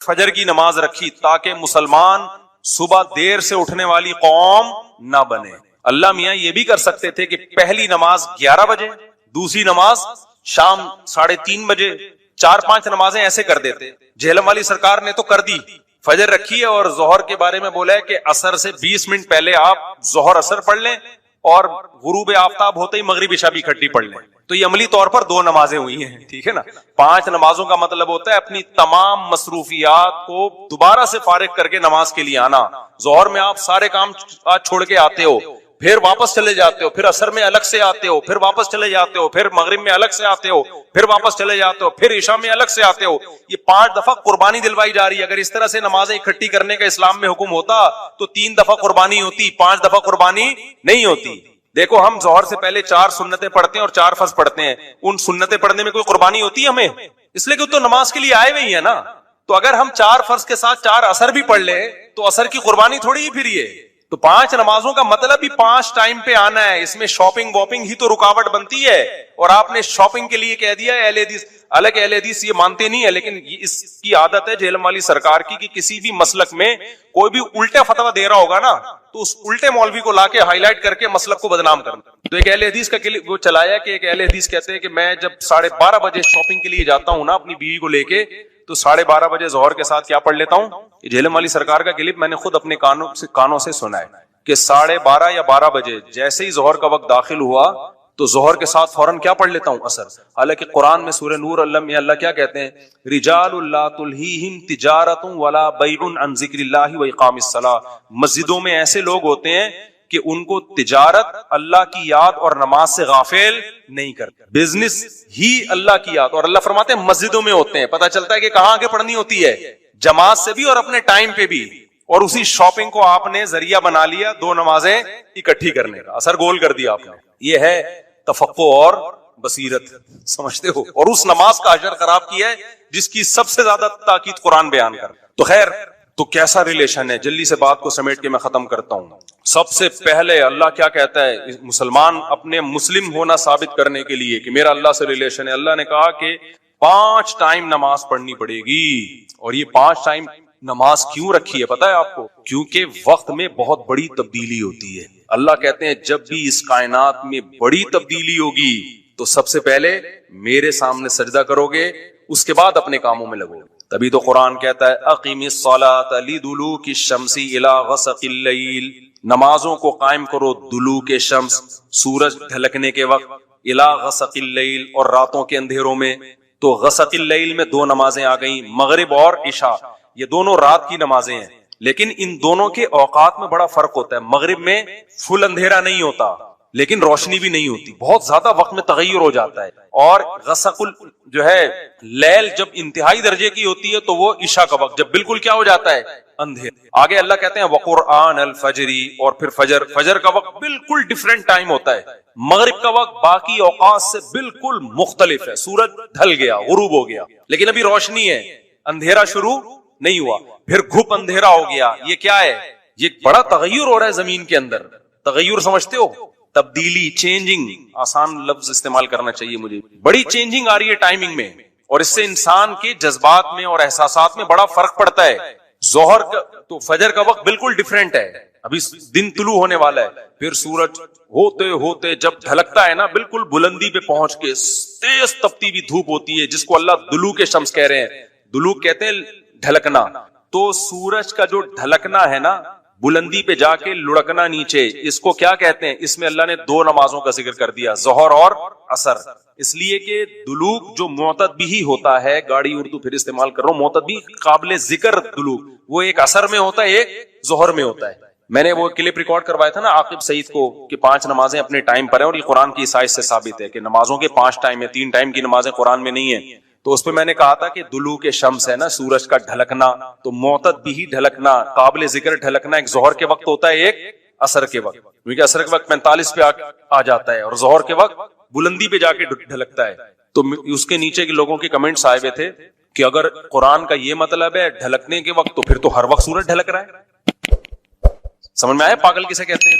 فجر کی نماز رکھی تاکہ مسلمان صبح دیر سے اٹھنے والی قوم نہ بنے. اللہ میاں یہ بھی کر سکتے تھے کہ پہلی نماز 11 بجے, دوسری نماز شام 3:30 بجے, 4-5 نمازیں ایسے کر دیتے. جہلم والی سرکار نے تو کر دی, فجر رکھی ہے اور ظہر کے بارے میں بولا ہے کہ عصر سے 20 منٹ پہلے آپ ظہر عصر پڑھ لیں اور غروب آفتاب ہوتے ہی مغرب عشاء بھی اکٹھی پڑھ لیں. تو یہ عملی طور پر 2 نمازیں ہوئی ہیں, ٹھیک ہے نا. 5 نمازوں کا مطلب ہوتا ہے اپنی تمام مصروفیات کو دوبارہ سے فارغ کر کے نماز کے لیے آنا. ظہر میں آپ سارے کام چھوڑ کے آتے ہو, پھر واپس چلے جاتے ہو, پھر عصر میں الگ سے آتے ہو, پھر واپس چلے جاتے ہو, پھر مغرب میں الگ سے آتے ہو, پھر واپس چلے جاتے ہو, پھر عشاء میں الگ سے آتے ہو. یہ 5 دفعہ قربانی دلوائی جا رہی ہے. اگر اس طرح سے نمازیں اکٹھی کرنے کا اسلام میں حکم ہوتا تو 3 دفعہ قربانی ہوتی, 5 دفعہ قربانی نہیں ہوتی. دیکھو ہم ظہر سے پہلے 4 سنتیں پڑھتے ہیں اور 4 فرض پڑھتے ہیں. ان سنتیں پڑھنے میں کوئی قربانی ہوتی ہے ہمیں؟ اس لیے کہ تو نماز کے لیے آئے ہوئے ہیں نا. تو اگر ہم 4 فرض کے ساتھ 4 عصر بھی پڑھ لیں تو عصر کی قربانی تھوڑی ہی پھر یہ. تو 5 نمازوں کا مطلب ہی 5 ٹائم پہ آنا ہے. اس میں شاپنگ واپنگ ہی تو رکاوٹ بنتی ہے, اور آپ نے شاپنگ کے لیے کہہ دیا ہے. اہل حدیث حالانکہ اہل حدیث یہ مانتے نہیں ہے, لیکن اس کی عادت ہے جہلم والی سرکار کی کہ کسی بھی مسلک میں کوئی بھی الٹا فتویٰ دے رہا ہوگا نا تو اس الٹے مولوی کو لا کے ہائی لائٹ کر کے مسلک کو بدنام کرنا. تو ایک اہل حدیث کا وہ چلایا کہ ایک اہل حدیث کہتے ہیں کہ میں جب 12:30 بجے شاپنگ کے لیے جاتا ہوں نا اپنی بیوی کو لے کے, تو 12:30 بجے ظہر کے ساتھ کیا پڑھ لیتا ہوں. جہلم والی سرکار کا کلپ میں نے خود اپنے کانوں سے سنا ہے کہ 12:30 یا 12 بجے جیسے ہی ظہر کا وقت داخل ہوا تو ظہر کے ساتھ فوراً کیا پڑھ لیتا ہوں, عصر. حالانکہ قرآن میں سورہ نور اللہ کیا کہتے ہیں, رجال لا تلہیہم تجارت ولا بیع عن ذکر اللہ واقام الصلاۃ. مسجدوں میں ایسے لوگ ہوتے ہیں کہ ان کو تجارت اللہ کی یاد اور نماز سے غافل نہیں کرتے, بزنس ہی اللہ کی یاد. اور اللہ فرماتے ہیں مسجدوں میں ہوتے ہیں. پتہ چلتا ہے کہ کہاں آگے پڑھنی ہوتی ہے, جماعت سے بھی اور اپنے ٹائم پہ بھی. اور اسی شاپنگ کو آپ نے ذریعہ بنا لیا 2 نمازیں اکٹھی کرنے کا, اثر گول کر دیا آپ نے. یہ ہے تفقہ اور بصیرت, سمجھتے ہو. اور اس نماز کا اجر خراب کیا ہے جس کی سب سے زیادہ تاکید قرآن بیان کر. تو خیر, تو کیسا ریلیشن ہے, جلدی سے بات کو سمیٹ کے میں ختم کرتا ہوں. سب سے پہلے اللہ کیا کہتا ہے, مسلمان اپنے مسلم ہونا ثابت کرنے کے لیے کہ میرا اللہ سے ریلیشن ہے, اللہ نے کہا کہ 5 ٹائم نماز پڑھنی پڑے گی. اور یہ 5 ٹائم نماز کیوں رکھی ہے پتا ہے آپ کو؟ کیونکہ وقت میں بہت بڑی تبدیلی ہوتی ہے. اللہ کہتے ہیں جب بھی اس کائنات میں بڑی تبدیلی ہوگی تو سب سے پہلے میرے سامنے سجدہ کرو گے, اس کے بعد اپنے کاموں میں لگو. تبھی تو قرآن کہتا ہے اقیم الصلاۃ لدلوک الشمس الی غسق اللیل, نمازوں کو قائم کرو دلوک شمس, سورج ڈھلکنے کے وقت, الی غسق اللیل, اور راتوں کے اندھیروں میں. تو غسق اللیل میں 2 نمازیں آ گئیں, مغرب اور عشاء. یہ دونوں رات کی نمازیں ہیں, لیکن ان دونوں کے اوقات میں بڑا فرق ہوتا ہے. مغرب میں فل اندھیرا نہیں ہوتا لیکن روشنی بھی نہیں ہوتی, بہت زیادہ وقت میں تغیر ہو جاتا ہے. اور غسق جو ہے لیل جب انتہائی درجے کی ہوتی ہے تو وہ عشاء کا وقت جب بالکل کیا ہو جاتا ہے, اندھیر. آگے اللہ کہتے ہیں وقرآن الفجر, اور پھر فجر کا وقت بالکل ڈیفرنٹ ٹائم ہوتا ہے. مغرب کا وقت باقی اوقات سے بالکل مختلف ہے. سورج ڈھل گیا, غروب ہو گیا, لیکن ابھی روشنی ہے, اندھیرا شروع نہیں ہوا. پھر گھپ اندھیرا ہو گیا. یہ کیا ہے, یہ بڑا تغیر ہو رہا ہے زمین کے اندر. تغیر سمجھتے ہو, تبدیلی, چینجنگ, آسان لفظ استعمال کرنا چاہیے مجھے. بڑی چینجنگ آ رہی ہے ٹائمنگ میں, اور اس سے انسان کے جذبات میں اور احساسات میں بڑا فرق پڑتا ہے. ظہر کا تو فجر کا وقت بالکل ڈیفرنٹ ہے, ابھی دن طلوع ہونے والا ہے. پھر سورج ہوتے ہوتے جب ڈھلکتا ہے نا بالکل بلندی پہ پہنچ کے, تیز تپتی بھی دھوپ ہوتی ہے جس کو اللہ دلوک شمس کہہ رہے ہیں. دلوک کہتے ہیں ڈھلکنا. تو سورج کا جو ڈھلکنا ہے نا, بلندی پہ جا کے لڑکنا نیچے, اس کو کیا کہتے ہیں؟ اس میں اللہ نے 2 نمازوں کا ذکر کر دیا, ظہر اور عصر. اس لیے کہ دلوک جو معتدی ہی ہوتا ہے, گاڑی اردو پھر استعمال کر رہا ہوں, معتدی قابل ذکر دلوک, وہ ایک عصر میں ہوتا ہے, ایک ظہر میں ہوتا ہے. میں نے وہ کلپ ریکارڈ کروایا تھا نا عاقب سعید کو کہ 5 نمازیں اپنے ٹائم پر ہیں, اور یہ قرآن کی عیسائی سے ثابت ہے کہ نمازوں کے 5 ٹائم ہیں, 3 ٹائم کی نمازیں قرآن میں نہیں ہیں. تو اس پہ میں نے کہا تھا کہ دلوک شمس ہے نا, سورج کا ڈھلکنا, تو معتدی ہی ڈھلکنا, قابل ذکر ڈھلکنا ایک ظہر کے وقت ہوتا ہے, ایک عصر کے وقت. کیونکہ عصر کے وقت 45 پہ آ جاتا ہے, اور ظہر کے وقت بلندی پہ جا کے ڈھلکتا ہے. تو اس کے نیچے کے لوگوں کے کمنٹس آئے ہوئے تھے کہ اگر قرآن کا یہ مطلب ہے ڈھلکنے کے وقت, تو پھر تو ہر وقت سورج ڈھلک رہا ہے. سمجھ میں آیا پاگل کسے کہتے ہیں؟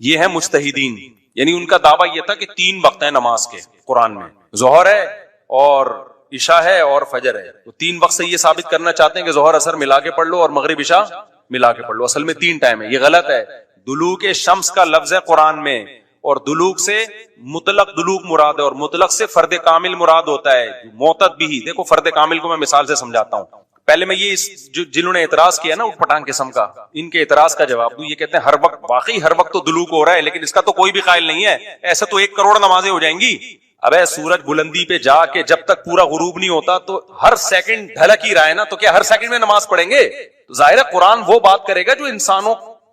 یہ ہے مجتہدین, یعنی ان کا دعویٰ یہ تھا کہ 3 وقت ہیں نماز کے قرآن میں, ظہر ہے اور عشاء ہے اور فجر ہے، تو 3 وقت سے یہ ثابت کرنا چاہتے ہیں کہ ظہر اثر ملا کے پڑھ لو اور مغرب عشاء ملا کے پڑھ لو. اصل میں 3 ٹائم ہے، یہ غلط ہے. دلوک شمس کا لفظ ہے قرآن میں، اور دلوک سے مطلق دلوک مراد ہے، اور مطلق سے فرد کامل مراد ہوتا ہے. معتد بھی، دیکھو فرد کامل کو میں مثال سے سمجھاتا ہوں. پہلے میں یہ جنہوں نے اعتراض کیا نا اٹھ پٹانگ قسم کا، ان کے اعتراض کا جواب دوں. یہ کہتے ہیں ہر وقت، واقعی ہر وقت تو دلوک ہو رہا ہے، لیکن اس کا تو کوئی بھی قائل نہیں ہے. ایسے تو 1 کروڑ نمازیں ہو جائیں گی. ابے سورج بلندی پہ جا کے جب تک پورا غروب نہیں ہوتا تو ہر سیکنڈ ڈھلک ہی رہا ہے نا، تو کیا ہر سیکنڈ میں نماز پڑھیں گے؟ تو ظاہر ہے قرآن وہ بات کرے گا جو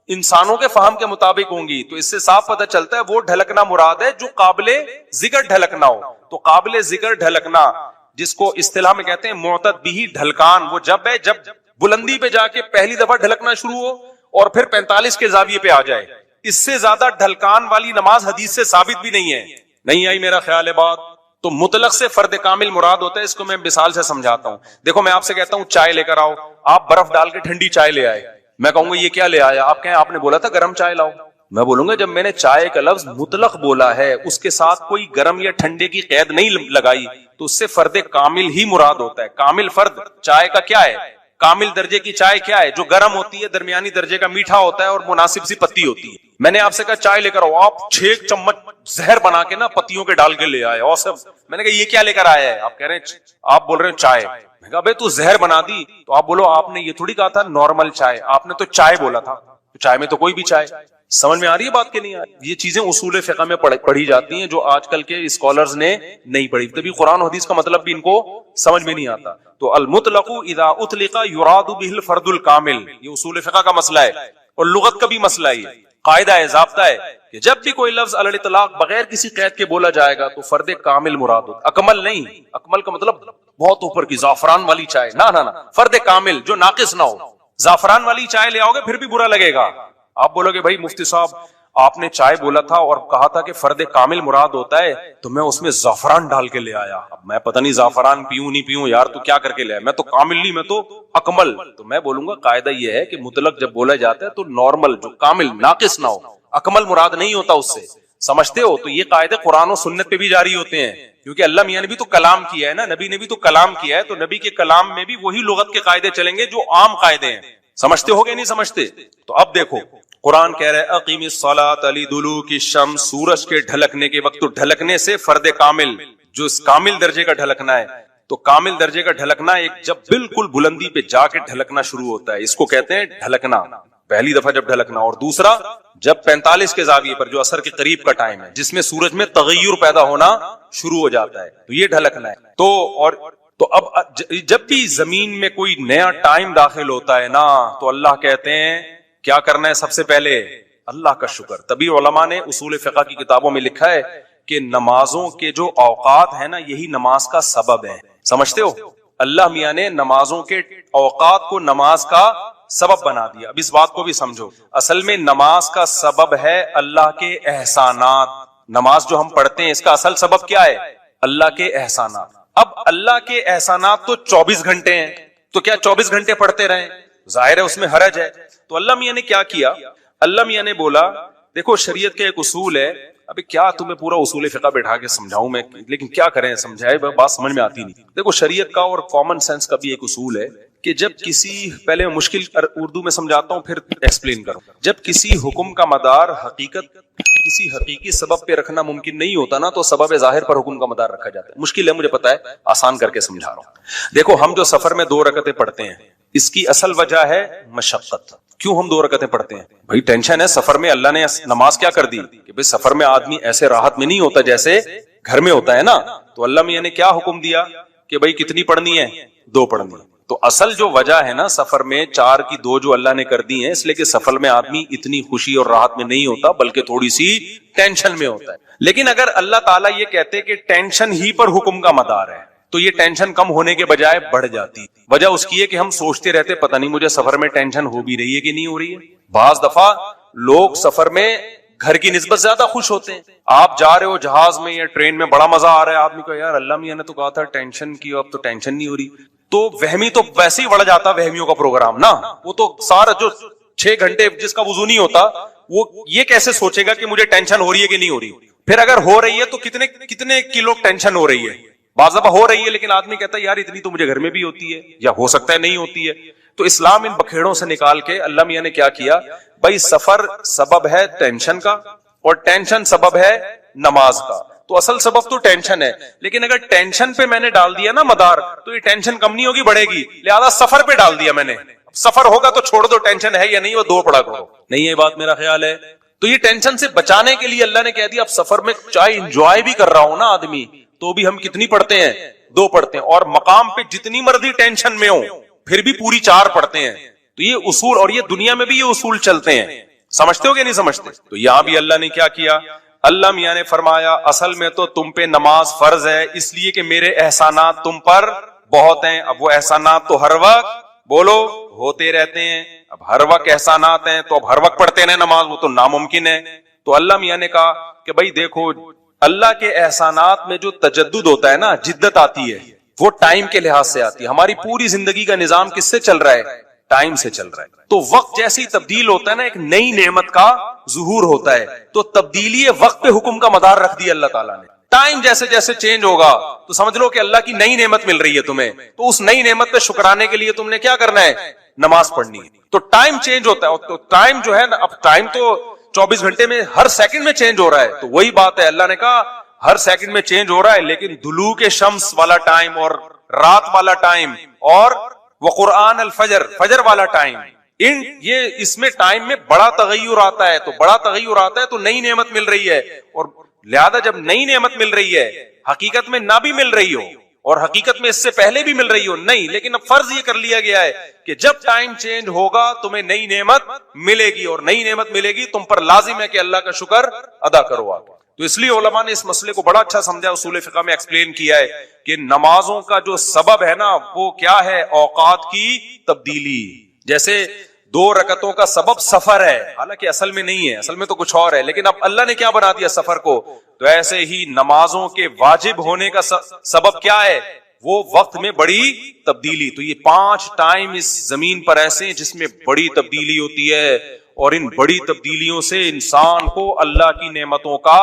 انسانوں کے فہم کے مطابق ہوں گی. تو اس سے صاف پتہ چلتا ہے وہ ڈھلکنا مراد ہے جو قابل ذکر ڈھلکنا ہو. تو قابل ذکر ڈھلکنا جس کو اصطلاح میں کہتے ہیں معتد بھی ڈھلکان، وہ جب ہے جب بلندی پہ جا کے پہلی دفعہ ڈھلکنا شروع ہو اور پھر 45 کے زاویے پہ آ جائے. اس سے زیادہ ڈھلکان والی نماز حدیث سے ثابت بھی نہیں ہے. نہیں آئی میرا خیال ہے بات؟ تو مطلق سے فرد کامل مراد ہوتا ہے. اس کو میں مثال سے سمجھاتا ہوں. دیکھو میں آپ سے کہتا ہوں چائے لے کر آؤ، آپ برف ڈال کے ٹھنڈی چائے لے آئے. میں کہوں گا یہ کیا لے آیا؟ آپ کہیں آپ نے بولا تھا گرم چائے لاؤ. میں بولوں گا جب میں نے چائے کا لفظ مطلق بولا ہے، اس کے ساتھ کوئی گرم یا ٹھنڈے کی قید نہیں لگائی، تو اس سے فرد کامل ہی مراد ہوتا ہے. کامل فرد چائے کا کیا ہے؟ کامل درجے کی چائے کیا ہے؟ جو گرم ہوتی ہے، درمیانی درجے کا میٹھا ہوتا ہے اور مناسب سی پتی ہوتی ہے. میں نے آپ سے کہا چائے لے کر آؤ، آپ 6 چمچ زہر بنا کے نا پتیوں کے ڈال کے لے آئے. اور سب میں نے کہا یہ کیا لے کر آیا ہے؟ آپ کہہ رہے ہیں، آپ بول رہے ہیں چائے. میں کہا بھائی تو زہر بنا دی. تو آپ بولو آپ نے یہ تھوڑی کہا تھا نارمل چائے، آپ نے تو چائے بولا تھا. تو چائے میں تو کوئی بھی چائے. سمجھ میں آ رہی ہے بات کہ نہیں آ رہی؟ یہ چیزیں اصول فقہ میں پڑھی جاتی ہیں جو آج کل کے اسکالرز نے نہیں پڑھی. تبھی قرآن و حدیث کا مطلب بھی ان کو سمجھ میں نہیں آتا. تو المطلق اذا اطلق یراد به الفرد الکامل، یہ اصول فقہ کا مسئلہ ہے اور لغت کا بھی مسئلہ ہے. قاعدہ ہے، ضابطہ ہے کہ جب بھی کوئی لفظ علی الاطلاق بغیر کسی قید کے بولا جائے گا تو فرد کامل مراد ہوتا. اکمل نہیں، اکمل کا مطلب بہت اوپر کی زعفران والی چائے، نہ فرد کامل جو ناقص نہ ہو. زعفران والی چائے لے آؤ گے پھر بھی برا لگے گا. آپ بولو گے بھائی مفتی صاحب آپ نے چائے بولا تھا اور کہا تھا کہ فرد کامل مراد ہوتا ہے، تو میں اس میں زعفران ڈال کے لے آیا. اب میں پتہ نہیں زعفران پیوں نہیں پیوں یار، تو کیا کر کے لے آیا؟ میں تو کامل نہیں، میں تو اکمل. تو میں بولوں گا قاعدہ یہ ہے کہ مطلق جب بولا جاتا ہے تو نارمل جو کامل ناقص نہ ہو، اکمل مراد نہیں ہوتا اس سے. سمجھتے ہو؟ تو یہ قاعدے قرآن و سنت پہ بھی جاری ہوتے ہیں، کیونکہ اللہ میاں نے بھی تو کلام کیا ہے نا، نبی نے بھی تو کلام کیا ہے. تو نبی کے کلام میں بھی وہی لغت کے قاعدے چلیں گے جو عام قاعدے ہیں. سمجھتے ہو گے نہیں سمجھتے؟ تو اب دیکھو قرآن کہہ رہے اقیم الصلاۃ لدلوک الشمس، سورج کے ڈھلکنے کے وقت. تو ڈھلکنے سے فرد کامل جو اس کامل درجے کا ڈھلکنا ہے، تو کامل درجے کا ڈھلکنا ایک جب بالکل بلندی پہ جا کے ڈھلکنا شروع ہوتا ہے، اس کو کہتے ہیں ڈھلکنا، پہلی دفعہ جب ڈھلکنا. اور دوسرا جب 45 کے زاویے پر جو عصر کے قریب کا ٹائم ہے جس میں سورج میں تغیر پیدا ہونا شروع ہو جاتا ہے، تو یہ ڈھلکنا ہے. تو اب جب بھی زمین میں کوئی نیا ٹائم داخل ہوتا ہے نا، تو اللہ کہتے ہیں کیا کرنا ہے؟ سب سے پہلے اللہ کا شکر. تبھی علماء نے اصول فقہ کی کتابوں میں لکھا ہے کہ نمازوں کے جو اوقات ہیں نا، یہی نماز کا سبب ہے. سمجھتے ہو؟ اللہ میاں نے نمازوں کے اوقات کو نماز کا سبب بنا دیا. اب اس بات کو بھی سمجھو، اصل میں نماز کا سبب ہے اللہ کے احسانات. نماز جو ہم پڑھتے ہیں اس کا اصل سبب کیا ہے؟ اللہ کے احسانات. اب اللہ کے احسانات تو 24 گھنٹے ہیں، تو کیا 24 گھنٹے پڑھتے رہیں؟ ظاہر ہے اس میں حرج ہے. تو اللہ میاں نے کیا کیا؟ اللہ میاں نے بولا دیکھو شریعت کا ایک اصول ہے. ابھی کیا تمہیں پورا اصول فقہ بیٹھا کے سمجھاؤں میں، لیکن کیا کریں، سمجھائے بات سمجھ میں آتی نہیں. دیکھو شریعت کا اور کامن سینس کا بھی ایک اصول ہے کہ جب کسی، پہلے مشکل اردو میں سمجھاتا ہوں پھر ایکسپلین کروں. جب کسی حکم کا مدار کسی حقیقی سبب پہ رکھنا ممکن نہیں ہوتا نا، تو سبب ظاہر پر حکم کا مدار رکھا جاتا ہے. مشکل ہے مجھے پتا ہے، آسان کر کے سمجھا رہا ہوں. دیکھو ہم جو سفر میں 2 رکعتیں پڑھتے ہیں، اس کی اصل وجہ ہے مشقت. کیوں ہم 2 رکعتیں پڑھتے ہیں؟ بھائی ٹینشن ہے سفر میں. اللہ نے نماز کیا کر دی کہ بھائی سفر میں آدمی ایسے راحت میں نہیں ہوتا جیسے گھر میں ہوتا ہے نا. تو اللہ میاں نے کیا حکم دیا کہ بھائی کتنی پڑھنی ہے؟ 2 پڑھنی ہے. تو اصل جو وجہ ہے نا سفر میں 4 کی 2 جو اللہ نے کر دی ہیں، اس لیے کہ سفر میں آدمی اتنی خوشی اور راحت میں نہیں ہوتا بلکہ تھوڑی سی ٹینشن میں ہوتا ہے. لیکن اگر اللہ تعالیٰ یہ کہتے کہ ٹینشن ہی پر حکم کا مدار ہے، تو یہ ٹینشن کم ہونے کے بجائے بڑھ جاتی. وجہ اس کی ہے کہ ہم سوچتے رہتے پتہ نہیں مجھے سفر میں ٹینشن ہو بھی رہی ہے کہ نہیں ہو رہی ہے. بعض دفعہ لوگ سفر میں گھر کی نسبت زیادہ خوش ہوتے ہیں. آپ جا رہے ہو جہاز میں یا ٹرین میں، بڑا مزہ آ رہا ہے، آدمی کو یار اللہ میاں نے تو کہا تھا ٹینشن کی، اب تو ٹینشن نہیں ہو رہی. تو وہمی تو ویسے ہی بڑھ جاتا وہمیوں کا پروگرام نا. وہ تو سارا جو 6 گھنٹے جس کا وضو نہیں ہوتا، وہ یہ کیسے سوچے گا کہ مجھے ٹینشن ہو رہی ہے کہ نہیں ہو رہی. پھر اگر ہو رہی ہے تو کتنے کلو ٹینشن ہو رہی ہے. بعض دفعہ ہو رہی ہے لیکن آدمی کہتا ہے یار اتنی تو مجھے گھر میں بھی ہوتی ہے، یا ہو سکتا ہے نہیں ہوتی ہے. تو اسلام ان بکھیڑوں سے نکال کے اللہ میاں نے کیا کیا، بھائی سفر سبب ہے ٹینشن کا، اور ٹینشن سبب ہے نماز کا. تو اصل سبب تو ٹینشن ہے، لیکن اگر ٹینشن پہ میں نے ڈال دیا نا مدار، تو یہ ٹینشن کم نہیں ہوگی، بڑھے گی. لہذا سفر پہ ڈال دیا میں نے، سفر ہوگا تو چھوڑ دو، ٹینشن ہے یا نہیں وہ دو پڑا کرو. نہیں ہے بات، میرا خیال ہے. تو یہ ٹینشن سے بچانے کے لیے اللہ نے کہہ دیا اب سفر میں چاہے انجوائے بھی کر رہا ہوں نا آدمی، تو بھی ہم کتنی پڑھتے ہیں؟ 2 پڑھتے ہیں. اور مقام پہ جتنی مرضی ٹینشن میں ہو پھر بھی پوری 4 پڑھتے ہیں. تو یہ اصول، اور یہ دنیا میں بھی یہ اصول چلتے ہیں. سمجھتے ہو کہ نہیں سمجھتے؟ تو یہاں بھی اللہ نے کیا کیا، اللہ میاں نے فرمایا اصل میں تو تم پہ نماز فرض ہے اس لیے کہ میرے احسانات تم پر بہت ہیں. اب وہ احسانات تو ہر وقت بولو ہوتے رہتے ہیں. اب ہر وقت احسانات ہیں تو اب ہر وقت پڑھتے رہے نماز، وہ تو ناممکن ہے. تو اللہ میاں نے کہا کہ بھائی دیکھو، اللہ کے احسانات میں جو تجدد ہوتا ہے نا، جدت آتی ہے، وہ ٹائم کے لحاظ سے آتی ہے. ہماری پوری زندگی کا نظام کس سے چل رہا ہے؟ ٹائم سے چل رہا ہے. تو وقت جیسی تبدیل ہوتا ہے نا، ایک نئی نعمت کا ظہور ہوتا ہے. تو تبدیلی وقت پہ حکم کا مدار رکھ دیا اللہ تعالیٰ نے. ٹائم جیسے جیسے چینج ہوگا تو سمجھ لو کہ اللہ کی نئی نعمت مل رہی ہے تمہیں، تو اس نئی نعمت پہ شکرانے کے لیے تم نے کیا کرنا ہے؟ نماز پڑھنی ہے. تو ٹائم چینج ہوتا ہے. تو ٹائم جو ہے نا، اب ٹائم تو 24 گھنٹے میں ہر سیکنڈ میں چینج ہو رہا ہے. تو وہی بات ہے، اللہ نے کہا ہر سیکنڈ میں چینج ہو رہا ہے، لیکن طلوع شمس والا ٹائم اور رات والا ٹائم اور وہ قرآن الفجر، فجر والا ٹائم، یہ اس میں ٹائم میں بڑا تغیر آتا ہے. تو بڑا تغیر آتا ہے تو نئی نعمت مل رہی ہے. اور لہذا جب نئی نعمت مل رہی ہے، حقیقت میں نہ بھی مل رہی ہو اور حقیقت میں اس سے پہلے بھی مل رہی ہو نہیں، لیکن اب فرض یہ کر لیا گیا ہے کہ جب ٹائم چینج ہوگا تمہیں نئی نعمت ملے گی، اور نئی نعمت ملے گی تم پر لازم ہے کہ اللہ کا شکر ادا کرو. تو اس لیے علماء نے اس مسئلے کو بڑا اچھا سمجھا، اصول فقہ میں ایکسپلین کیا ہے کہ نمازوں کا جو سبب ہے نا وہ کیا ہے؟ اوقات کی تبدیلی. جیسے 2 رکعتوں کا سبب سفر ہے، حالانکہ اصل میں نہیں ہے، اصل میں تو کچھ اور ہے، لیکن اب اللہ نے کیا بنا دیا سفر کو. تو ایسے ہی نمازوں کے واجب ہونے کا سبب کیا ہے؟ وہ وقت میں بڑی تبدیلی. تو یہ 5 ٹائم اس زمین پر ایسے ہیں جس میں بڑی تبدیلی ہوتی ہے، اور ان بڑی تبدیلیوں سے انسان کو اللہ کی نعمتوں کا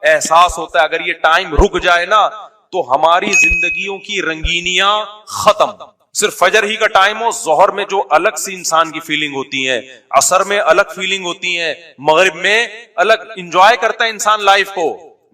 احساس ہوتا ہے. اگر یہ ٹائم رک جائے نا تو ہماری زندگیوں کی رنگینیاں ختم. صرف فجر ہی کا ٹائم ہو، ظہر میں جو الگ سی انسان کی فیلنگ ہوتی ہے، عصر میں الگ فیلنگ ہوتی ہے، مغرب میں الگ. انجوائے کرتا ہے انسان لائف کو،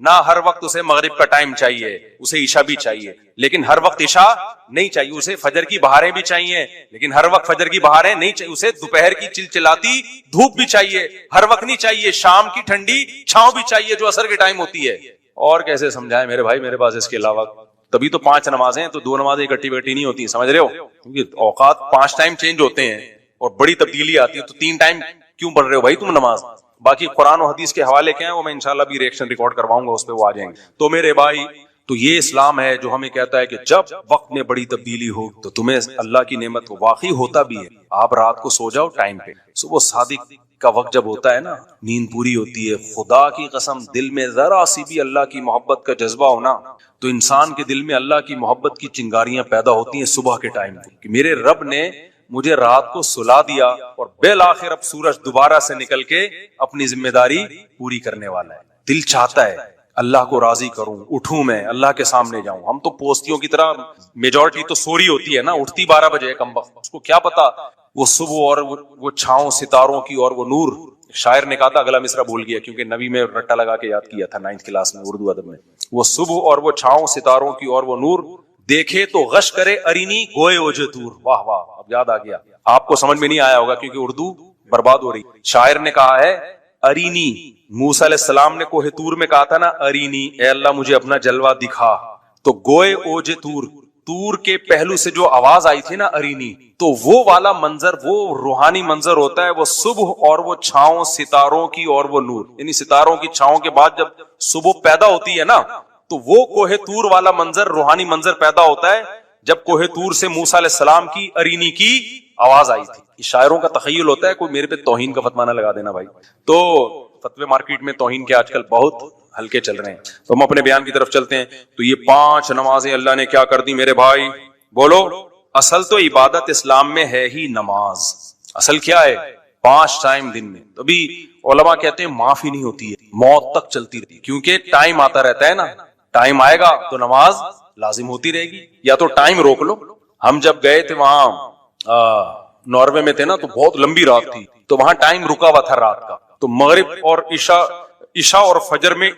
نہ ہر وقت اسے مغرب کا ٹائم چاہیے، اسے عشاء بھی چاہیے، لیکن ہر وقت عشاء نہیں چاہیے. اسے فجر کی بہاریں بھی چاہیے، لیکن ہر وقت فجر کی بہاریں نہیں چاہیے. اسے دوپہر کی چلچلاتی دھوپ بھی چاہیے، ہر وقت نہیں چاہیے. شام کی ٹھنڈی چھاؤں بھی چاہیے جو عصر کے ٹائم ہوتی ہے. اور کیسے سمجھائے میرے بھائی، میرے پاس اس کے علاوہ تبھی تو 5 نمازیں، تو 2 نمازیں اکٹھی بیٹھی نہیں ہوتی، سمجھ رہے ہو؟ کیونکہ اوقات 5 ٹائم چینج ہوتے ہیں اور بڑی تبدیلی آتی ہے. تو 3 ٹائم کیوں پڑھ رہے ہو بھائی تم نماز؟ باقی قرآن و حدیث کے حوالے کیا ہیں وہ میں انشاءاللہ بھی ریئیکشن ریکارڈ کرواؤں گا، اس پہ وہ آ جائیں گے. تو میرے بھائی، تو یہ اسلام ہے جو ہمیں کہتا ہے کہ جب وقت میں بڑی تبدیلی ہو تو تمہیں اللہ کی نعمت کو واقعی ہوتا بھی ہے. آپ رات کو سو جاؤ ٹائم پہ، صبح صادق کا وقت جب ہوتا ہے نا، نیند پوری ہوتی ہے. خدا کی قسم دل میں ذرا سی بھی اللہ کی محبت کا جذبہ ہونا تو انسان کے دل میں اللہ کی محبت کی چنگاریاں پیدا ہوتی ہیں صبح کے ٹائم کہ میرے رب نے مجھے رات کو سلا دیا اور بالآخر اب سورج دوبارہ سے نکل کے اپنی ذمہ داری پوری کرنے والا ہے. دل چاہتا ہے اللہ کو راضی کروں، اٹھوں، میں اللہ کے سامنے جاؤں. ہم تو پوستیوں کی طرح میجورٹی تو سوری ہوتی ہے نا، اٹھتی 12 بجے کم وقت، اس کو کیا پتا وہ صبح اور وہ چھاؤں ستاروں کی اور وہ نور. شاعر نے کہا تھا، اگلا مصرع بھول گیا کیونکہ نبی میں رٹا لگا کے یاد کیا تھا 9th کلاس میں اردو ادب میں. وہ صبح اور وہ چھاؤں ستاروں کی اور وہ نور، دیکھے تو غش کرے ارینی گوئے اوجے دور. واہ واہ، اب یاد آ گیا. آپ کو سمجھ میں نہیں آیا ہوگا کیونکہ اردو برباد ہو رہی. شاعر نے کہا ہے ارینی، موسیٰ علیہ السلام نے کوہ طور میں کہا تھا نا ارینی، اے اللہ مجھے اپنا جلوہ دکھا. تو گوئے اوجے طور، طور کے پہلو سے جو آواز آئی تھی نا ارینی، تو وہ والا منظر، وہ روحانی منظر ہوتا ہے. وہ صبح اور وہ چھاؤں ستاروں کی اور وہ نور، یعنی ستاروں کی چھاؤں کے بعد جب صبح پیدا ہوتی ہے نا تو وہ کوہ طور والا منظر، روحانی منظر پیدا ہوتا ہے جب کوہ طور سے موسیٰ علیہ السلام کی ارینی کی آواز آئی تھی. شاعروں کا تخیل ہوتا ہے، کوئی میرے پہ توہین کا فتویٰ نہ لگا دینا بھائی. تو فتوے مارکیٹ میں توہین کے آج کل بہت ہلکے چل رہے ہیں. تو ہم اپنے بیان کی طرف چلتے ہیں. تو یہ 5 نمازیں اللہ نے کیا کر دی میرے بھائی؟ بولو. اصل تو عبادت اسلام میں ہے ہی نماز. اصل کیا ہے؟ 5 ٹائم دن میں. تبھی علماء کہتے ہیں معافی نہیں ہوتی ہے، موت تک چلتی رہتی، کیونکہ ٹائم آتا رہتا ہے نا. ٹائم آئے گا تو نماز لازم ہوتی رہے گی. یا تو ٹائم روک لو. ہم جب گئے تھے وہاں ناروے میں تھے نا, تو بہت لمبی رات تھی, تو وہاں ٹائم رکا ہوا تھا رات کا, تو مغرب اور عشاء اور فجر میں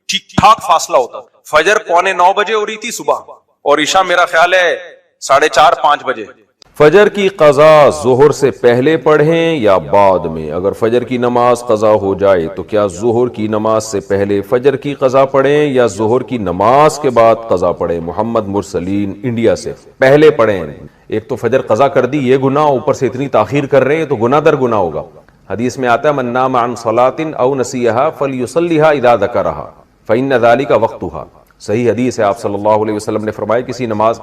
ٹھیک ٹھاک فاصلہ ہوتا. فجر 8:45 بجے ہو رہی تھی صبح, اور عشاء میرا خیال ہے 4:30-5 بجے. فجر کی قضا ظہر سے پہلے پڑھیں یا بعد میں؟ اگر فجر کی نماز قضا ہو جائے تو کیا ظہر کی نماز سے پہلے فجر کی قضا پڑھیں یا ظہر کی نماز کے بعد قضا پڑھیں؟ محمد مرسلین انڈیا سے. پہلے پڑھیں. ایک تو فجر قضا کر دی, یہ گناہ, اوپر سے اتنی تاخیر کر رہے ہیں تو گناہ در گناہ ہوگا. حدیث میں آتا ہے من نام عن صلاۃ او نسیھا فلیصلیھا اذا ذکرھا فإن ذلک وقتھا. صحیح حدیث ہے, آپ صلی اللہ علیہ وسلم نے فرمایا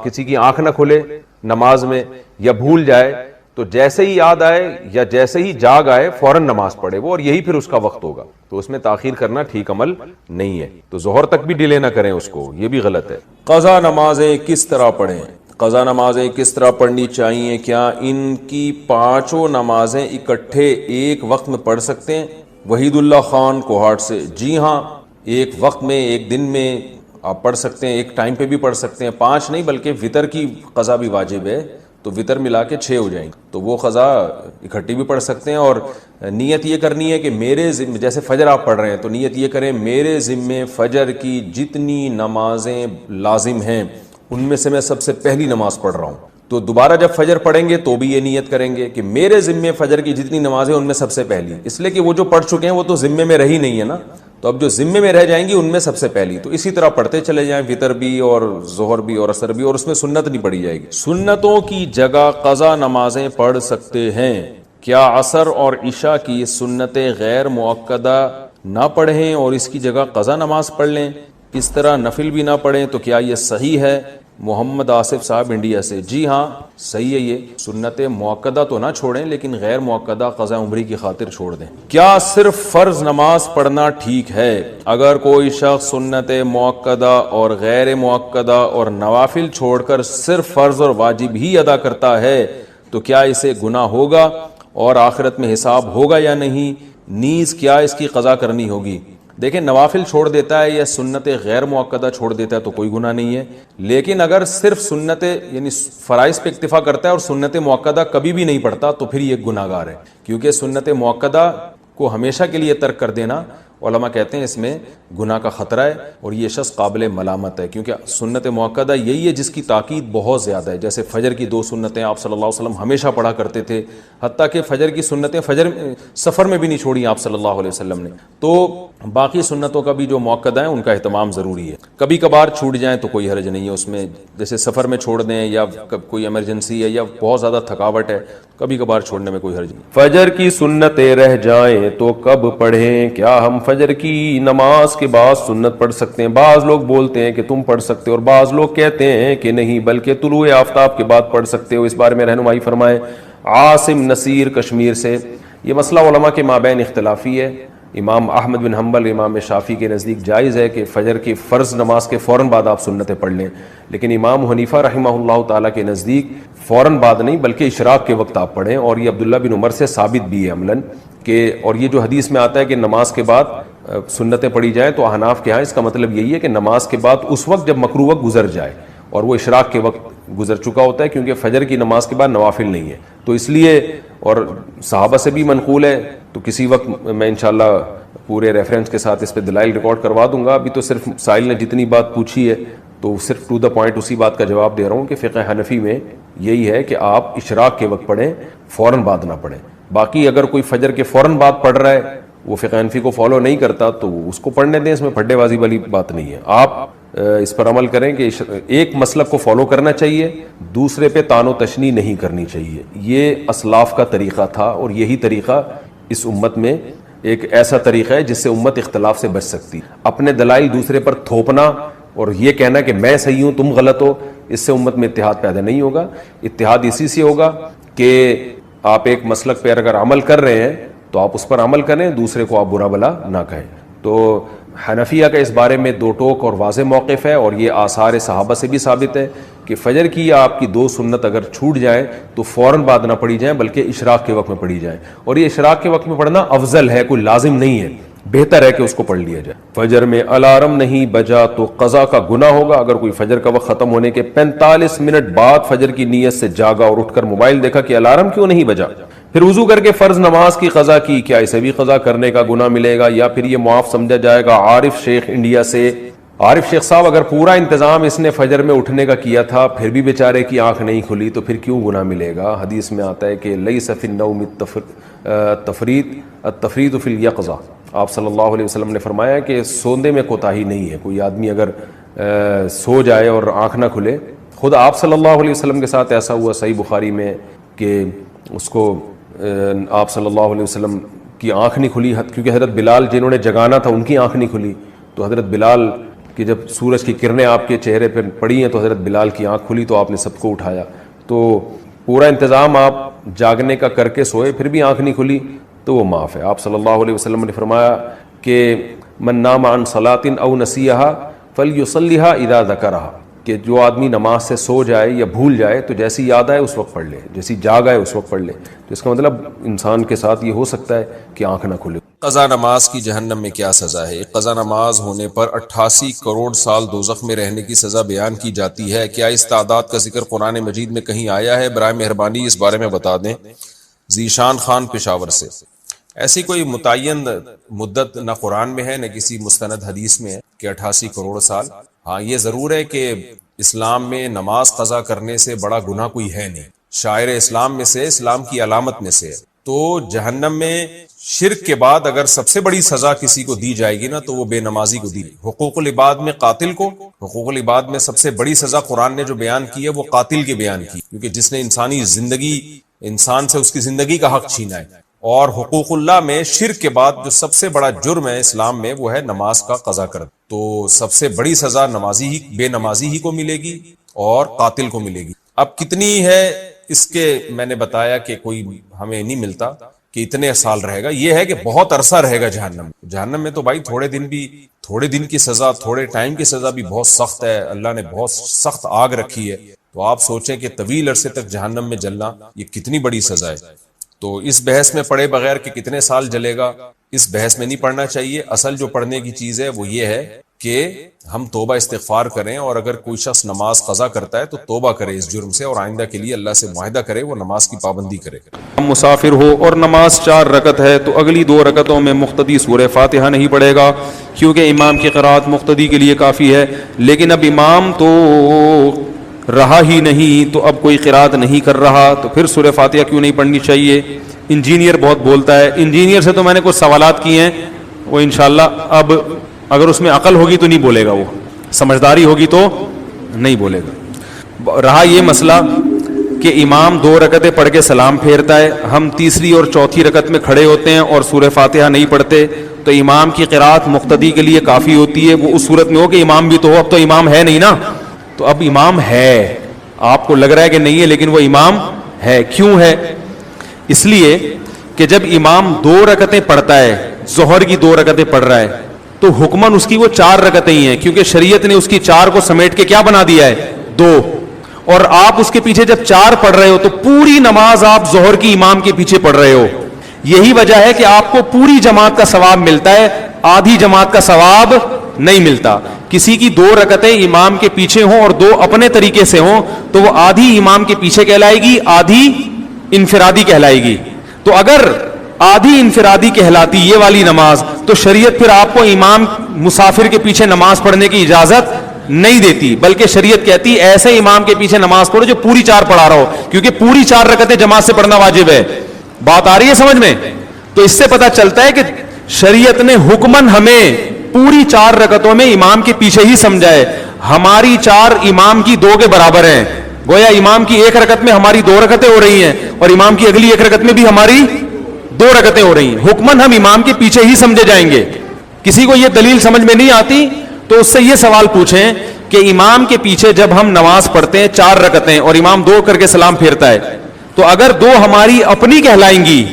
کسی کی آنکھ نہ کھلے نماز میں یا بھول جائے تو جیسے ہی یاد آئے یا جیسے ہی جاگ آئے فوراً نماز پڑھے وہ, اور یہی پھر اس کا وقت ہوگا. تو اس میں تاخیر کرنا ٹھیک عمل نہیں ہے. تو ظہر تک بھی ڈیلے نہ کریں اس کو, یہ بھی غلط ہے. قضا نمازیں کس طرح پڑھیں؟ قضا نمازیں کس طرح پڑھنی چاہیے؟ کیا ان کی 5 نمازیں اکٹھے ایک وقت میں پڑھ سکتے ہیں؟ وحید اللہ خان کوہاٹ سے. جی ہاں, ایک وقت میں, ایک دن میں آپ پڑھ سکتے ہیں, ایک ٹائم پہ بھی پڑھ سکتے ہیں. 5 نہیں بلکہ وطر کی قضا بھی واجب ہے, تو وطر ملا کے 6 ہو جائیں گے, تو وہ قضا اکٹھی بھی پڑھ سکتے ہیں. اور نیت یہ کرنی ہے کہ میرے ذمے, جیسے فجر آپ پڑھ رہے ہیں تو نیت یہ کریں میرے ذمے فجر کی جتنی نمازیں لازم ہیں ان میں سے میں سب سے پہلی نماز پڑھ رہا ہوں. تو دوبارہ جب فجر پڑھیں گے تو بھی یہ نیت کریں گے کہ میرے ذمے فجر کی جتنی نمازیں ان میں سب سے پہلی, اس لیے کہ وہ جو پڑھ چکے ہیں وہ تو ذمے میں رہی نہیں ہے نا, تو اب جو ذمے میں رہ جائیں گی ان میں سب سے پہلی. تو اسی طرح پڑھتے چلے جائیں, وطر بھی اور ظہر بھی اور عصر بھی, اور اس میں سنت نہیں پڑھی جائے گی. سنتوں کی جگہ قضا نمازیں پڑھ سکتے ہیں. کیا عصر اور عشاء کی سنتیں غیر مؤکدہ نہ پڑھیں اور اس کی جگہ قضا نماز پڑھ لیں؟ اس طرح نفل بھی نہ پڑھیں تو کیا یہ صحیح ہے؟ محمد آصف صاحب انڈیا سے. جی ہاں صحیح ہے, یہ سنت مؤکدہ تو نہ چھوڑیں لیکن غیر مؤکدہ قضا عمری کی خاطر چھوڑ دیں. کیا صرف فرض نماز پڑھنا ٹھیک ہے؟ اگر کوئی شخص سنت مؤکدہ اور غیر مؤکدہ اور نوافل چھوڑ کر صرف فرض اور واجب ہی ادا کرتا ہے تو کیا اسے گناہ ہوگا اور آخرت میں حساب ہوگا یا نہیں؟ نیز کیا اس کی قضا کرنی ہوگی؟ دیکھیں, نوافل چھوڑ دیتا ہے یا سنت غیر مؤکدہ چھوڑ دیتا ہے تو کوئی گناہ نہیں ہے, لیکن اگر صرف سنت یعنی فرائض پہ اکتفا کرتا ہے اور سنت مؤکدہ کبھی بھی نہیں پڑھتا تو پھر یہ گناہ گار ہے, کیونکہ سنت مؤکدہ کو ہمیشہ کے لیے ترک کر دینا علماء کہتے ہیں اس میں گناہ کا خطرہ ہے اور یہ شخص قابل ملامت ہے, کیونکہ سنت مؤکدہ یہی ہے جس کی تاکید بہت زیادہ ہے. جیسے فجر کی 2 سنتیں آپ صلی اللہ علیہ وسلم ہمیشہ پڑھا کرتے تھے, حتیٰ کہ فجر کی سنتیں سفر میں بھی نہیں چھوڑی آپ صلی اللہ علیہ وسلم نے. تو باقی سنتوں کا بھی جو مؤکدہ ہیں ان کا اہتمام ضروری ہے. کبھی کبھار چھوٹ جائیں تو کوئی حرج نہیں ہے اس میں, جیسے سفر میں چھوڑ دیں یا کوئی ایمرجنسی ہے یا بہت زیادہ تھکاوٹ ہے, کبھی کبھار چھوڑنے میں کوئی حرج نہیں. فجر کی سنتیں رہ جائیں تو کب پڑھیں؟ کیا ہم فجر کی نماز کے بعد سنت پڑھ سکتے ہیں؟ بعض لوگ بولتے ہیں کہ تم پڑھ سکتے ہو اور بعض لوگ کہتے ہیں کہ نہیں بلکہ طلوع آفتاب کے بعد پڑھ سکتے ہو. اس بارے میں رہنمائی فرمائیں. عاصم نصیر کشمیر سے. یہ مسئلہ علماء کے مابین اختلافی ہے. امام احمد بن حنبل, امام شافعی کے نزدیک جائز ہے کہ فجر کی فرض نماز کے فوراً بعد آپ سنتیں پڑھ لیں, لیکن امام حنیفہ رحمہ اللہ تعالیٰ کے نزدیک فوراً بعد نہیں بلکہ اشراق کے وقت آپ پڑھیں, اور یہ عبداللہ بن عمر سے ثابت بھی ہے عملاً کہ, اور یہ جو حدیث میں آتا ہے کہ نماز کے بعد سنتیں پڑھی جائیں تو احناف کے ہاں اس کا مطلب یہی ہے کہ نماز کے بعد اس وقت جب مکروہ وقت گزر جائے اور وہ اشراق کے وقت گزر چکا ہوتا ہے, کیونکہ فجر کی نماز کے بعد نوافل نہیں ہے. تو اس لیے, اور صحابہ سے بھی منقول ہے, تو کسی وقت میں انشاءاللہ پورے ریفرنس کے ساتھ اس پہ دلائل ریکارڈ کروا دوں گا. ابھی تو صرف سائل نے جتنی بات پوچھی ہے تو صرف ٹو دا پوائنٹ اسی بات کا جواب دے رہا ہوں کہ فقہ حنفی میں یہی ہے کہ آپ اشراق کے وقت پڑھیں, فوراً بعد نہ پڑھیں. باقی اگر کوئی فجر کے فوراً بعد پڑھ رہا ہے, وہ فقہ حنفی کو فالو نہیں کرتا تو اس کو پڑھنے دیں, اس میں پھڈے بازی والی بات نہیں ہے. آپ اس پر عمل کریں کہ ایک مسلک کو فالو کرنا چاہیے, دوسرے پہ تان و تشنیع نہیں کرنی چاہیے. یہ اسلاف کا طریقہ تھا اور یہی طریقہ اس امت میں ایک ایسا طریقہ ہے جس سے امت اختلاف سے بچ سکتی. اپنے دلائل دوسرے پر تھوپنا اور یہ کہنا کہ میں صحیح ہوں تم غلط ہو, اس سے امت میں اتحاد پیدا نہیں ہوگا. اتحاد اسی سے ہوگا کہ آپ ایک مسلک پہ اگر عمل کر رہے ہیں تو آپ اس پر عمل کریں, دوسرے کو آپ برا بلا نہ کہیں. تو حنفیہ کا اس بارے میں 2 ٹوک اور واضح موقف ہے, اور یہ آثار صحابہ سے بھی ثابت ہے کہ فجر کی آپ کی 2 سنت اگر چھوٹ جائیں تو فوراً بعد نہ پڑھی جائیں بلکہ اشراق کے وقت میں پڑھی جائیں. اور یہ اشراق کے وقت میں پڑھنا افضل ہے, کوئی لازم نہیں ہے. بہتر ہے کہ اس کو پڑھ لیا جائے. فجر میں الارم نہیں بجا تو قضا کا گناہ ہوگا. اگر کوئی فجر کا وقت ختم ہونے کے 45 منٹ بعد فجر کی نیت سے جاگا اور اٹھ کر موبائل دیکھا کہ الارم کیوں نہیں بجا, پھر وضو کر کے فرض نماز کی قضا کی, کیا اسے بھی قضا کرنے کا گناہ ملے گا یا پھر یہ معاف سمجھا جائے گا؟ عارف شیخ انڈیا سے. عارف شیخ صاحب, اگر پورا انتظام اس نے فجر میں اٹھنے کا کیا تھا پھر بھی بیچارے کی آنکھ نہیں کھلی تو پھر کیوں گناہ ملے گا؟ حدیث میں آتا ہے کہ لیس فی النوم التفریط فی الیقظہ. آپ صلی اللہ علیہ وسلم نے فرمایا کہ سوندے میں کوتاہی نہیں ہے. کوئی آدمی اگر سو جائے اور آنکھ نہ کھلے, خود آپ صلی اللہ علیہ وسلم کے ساتھ ایسا ہوا صحیح بخاری میں کہ اس کو آپ صلی اللہ علیہ وسلم کی آنکھ نہیں کھلی, کیونکہ حضرت بلال جنہوں نے جگانا تھا ان کی آنکھ نہیں کھلی, تو حضرت بلال کہ جب سورج کی کرنیں آپ کے چہرے پہ پڑی ہیں تو حضرت بلال کی آنکھ کھلی تو آپ نے سب کو اٹھایا. تو پورا انتظام آپ جاگنے کا کر کے سوئے پھر بھی آنکھ نہیں کھلی تو وہ معاف ہے. آپ صلی اللہ علیہ وسلم نے فرمایا کہ من نام عن صلاۃ او نسیہا فلیصلیھا اذا ذکرھا, کہ جو آدمی نماز سے سو جائے یا بھول جائے تو جیسی یاد آئے اس وقت پڑھ لے, جیسی جاگ آئے اس وقت پڑھ لے. تو اس کا مطلب انسان کے ساتھ یہ ہو سکتا ہے کہ آنکھ نہ کھلے. قضا نماز کی جہنم میں کیا سزا ہے؟ قضا نماز ہونے پر 88 کروڑ سال دوزخ میں رہنے کی سزا بیان کی جاتی ہے. کیا اس تعداد کا ذکر قرآن مجید میں کہیں آیا ہے؟ برائے مہربانی اس بارے میں بتا دیں. ذیشان خان پشاور سے. ایسی کوئی متعین مدت نہ قرآن میں ہے نہ کسی مستند حدیث میں ہے کہ 88 کروڑ سال. ہاں یہ ضرور ہے کہ اسلام میں نماز قضا کرنے سے بڑا گناہ کوئی ہے نہیں. شاعر اسلام میں سے, اسلام کی علامت میں سے. تو جہنم میں شرک کے بعد اگر سب سے بڑی سزا کسی کو دی جائے گی نا تو وہ بے نمازی کو دی. حقوق العباد میں قاتل کو, حقوق العباد میں سب سے بڑی سزا قرآن نے جو بیان کی ہے وہ قاتل کے بیان کی, کیونکہ جس نے انسانی زندگی, انسان سے اس کی زندگی کا حق چھینا ہے. اور حقوق اللہ میں شرک کے بعد جو سب سے بڑا جرم ہے اسلام میں وہ ہے نماز کا قضا کرنا. تو سب سے بڑی سزا نمازی ہی, بے نمازی ہی کو ملے گی اور قاتل کو ملے گی. اب کتنی ہے اس کے میں نے بتایا کہ کوئی ہمیں نہیں ملتا کہ اتنے سال رہے گا. یہ ہے کہ بہت عرصہ رہے گا جہنم. جہنم میں تو بھائی تھوڑے دن کی سزا, تھوڑے ٹائم کی سزا بھی بہت سخت ہے. اللہ نے بہت سخت آگ رکھی ہے. تو آپ سوچیں کہ طویل عرصے تک جہنم میں جلنا یہ کتنی بڑی سزا ہے. تو اس بحث میں پڑھے بغیر کہ کتنے سال جلے گا, اس بحث میں نہیں پڑھنا چاہیے. اصل جو پڑھنے کی چیز ہے وہ یہ ہے کہ ہم توبہ استغفار کریں, اور اگر کوئی شخص نماز قضا کرتا ہے تو توبہ کرے اس جرم سے, اور آئندہ کے لیے اللہ سے معاہدہ کرے وہ نماز کی پابندی کرے. مسافر ہو اور نماز 4 رکعت ہے تو اگلی 2 رکعتوں میں مقتدی سورہ فاتحہ نہیں پڑھے گا, کیونکہ امام کی قرات مقتدی کے لیے کافی ہے. لیکن اب امام تو رہا ہی نہیں, تو اب کوئی قرات نہیں کر رہا, تو پھر سورہ فاتحہ کیوں نہیں پڑھنی چاہیے؟ انجینئر بہت بولتا ہے. انجینئر سے تو میں نے کچھ سوالات کیے ہیں, وہ انشاءاللہ اب اگر اس میں عقل ہوگی تو نہیں بولے گا, وہ سمجھداری ہوگی تو نہیں بولے گا. رہا یہ مسئلہ کہ امام 2 رکعتیں پڑھ کے سلام پھیرتا ہے, ہم تیسری اور چوتھی رکعت میں کھڑے ہوتے ہیں اور سورہ فاتحہ نہیں پڑھتے, تو امام کی قرات مقتدی کے لیے کافی ہوتی ہے. وہ اس صورت میں ہو کہ امام بھی تو ہو, اب تو امام ہے نہیں نا. تو اب امام ہے, آپ کو لگ رہا ہے کہ نہیں ہے لیکن وہ امام ہے. کیوں ہے؟ اس لیے کہ جب امام 2 رکعتیں پڑھتا ہے, ظہر کی 2 رکعتیں پڑھ رہا ہے, تو حکماً اس کی وہ 4 رکعتیں ہی ہیں, کیونکہ شریعت نے اس کی 4 کو سمیٹ کے کیا بنا دیا ہے 2. اور آپ اس کے پیچھے جب 4 پڑھ رہے ہو تو پوری نماز آپ ظہر کی امام کے پیچھے پڑھ رہے ہو. یہی وجہ ہے کہ آپ کو پوری جماعت کا ثواب ملتا ہے, آدھی جماعت کا ثواب نہیں ملتا. کسی کی 2 رکعتیں امام کے پیچھے ہوں اور 2 اپنے طریقے سے ہوں تو وہ آدھی امام کے پیچھے کہلائے گی, آدھی انفرادی کہلائے گی. تو اگر آدھی انفرادی کہلاتی یہ والی نماز, تو شریعت پھر آپ کو امام مسافر کے پیچھے نماز پڑھنے کی اجازت نہیں دیتی, بلکہ شریعت کہتی ایسے امام کے پیچھے نماز پڑھو جو پوری 4 پڑھا رہا ہو, کیونکہ پوری 4 رکعتیں جماعت سے پڑھنا واجب ہے. بات آ رہی ہے سمجھ میں؟ تو اس سے پتہ چلتا ہے کہ شریعت نے حکماً ہمیں پوری 4 رکعتوں میں امام کے پیچھے ہی سمجھا ہے. ہماری 4 امام کی 2 کے برابر ہیں. گویا امام کی 1 رکعت میں ہماری 2 رکعتیں ہو رہی ہیں, اور امام کی اگلی 1 رکعت میں بھی ہماری 2 رکعتیں ہو رہی ہیں. حکماً ہم امام کے پیچھے ہی سمجھے جائیں گے. کسی کو یہ دلیل سمجھ میں نہیں آتی تو اس سے یہ سوال پوچھیں کہ امام کے پیچھے جب ہم نماز پڑھتے ہیں 4 رکعتیں اور امام 2 کر کے سلام پھیرتا ہے, تو اگر 2 ہماری اپنی کہلائیں گی,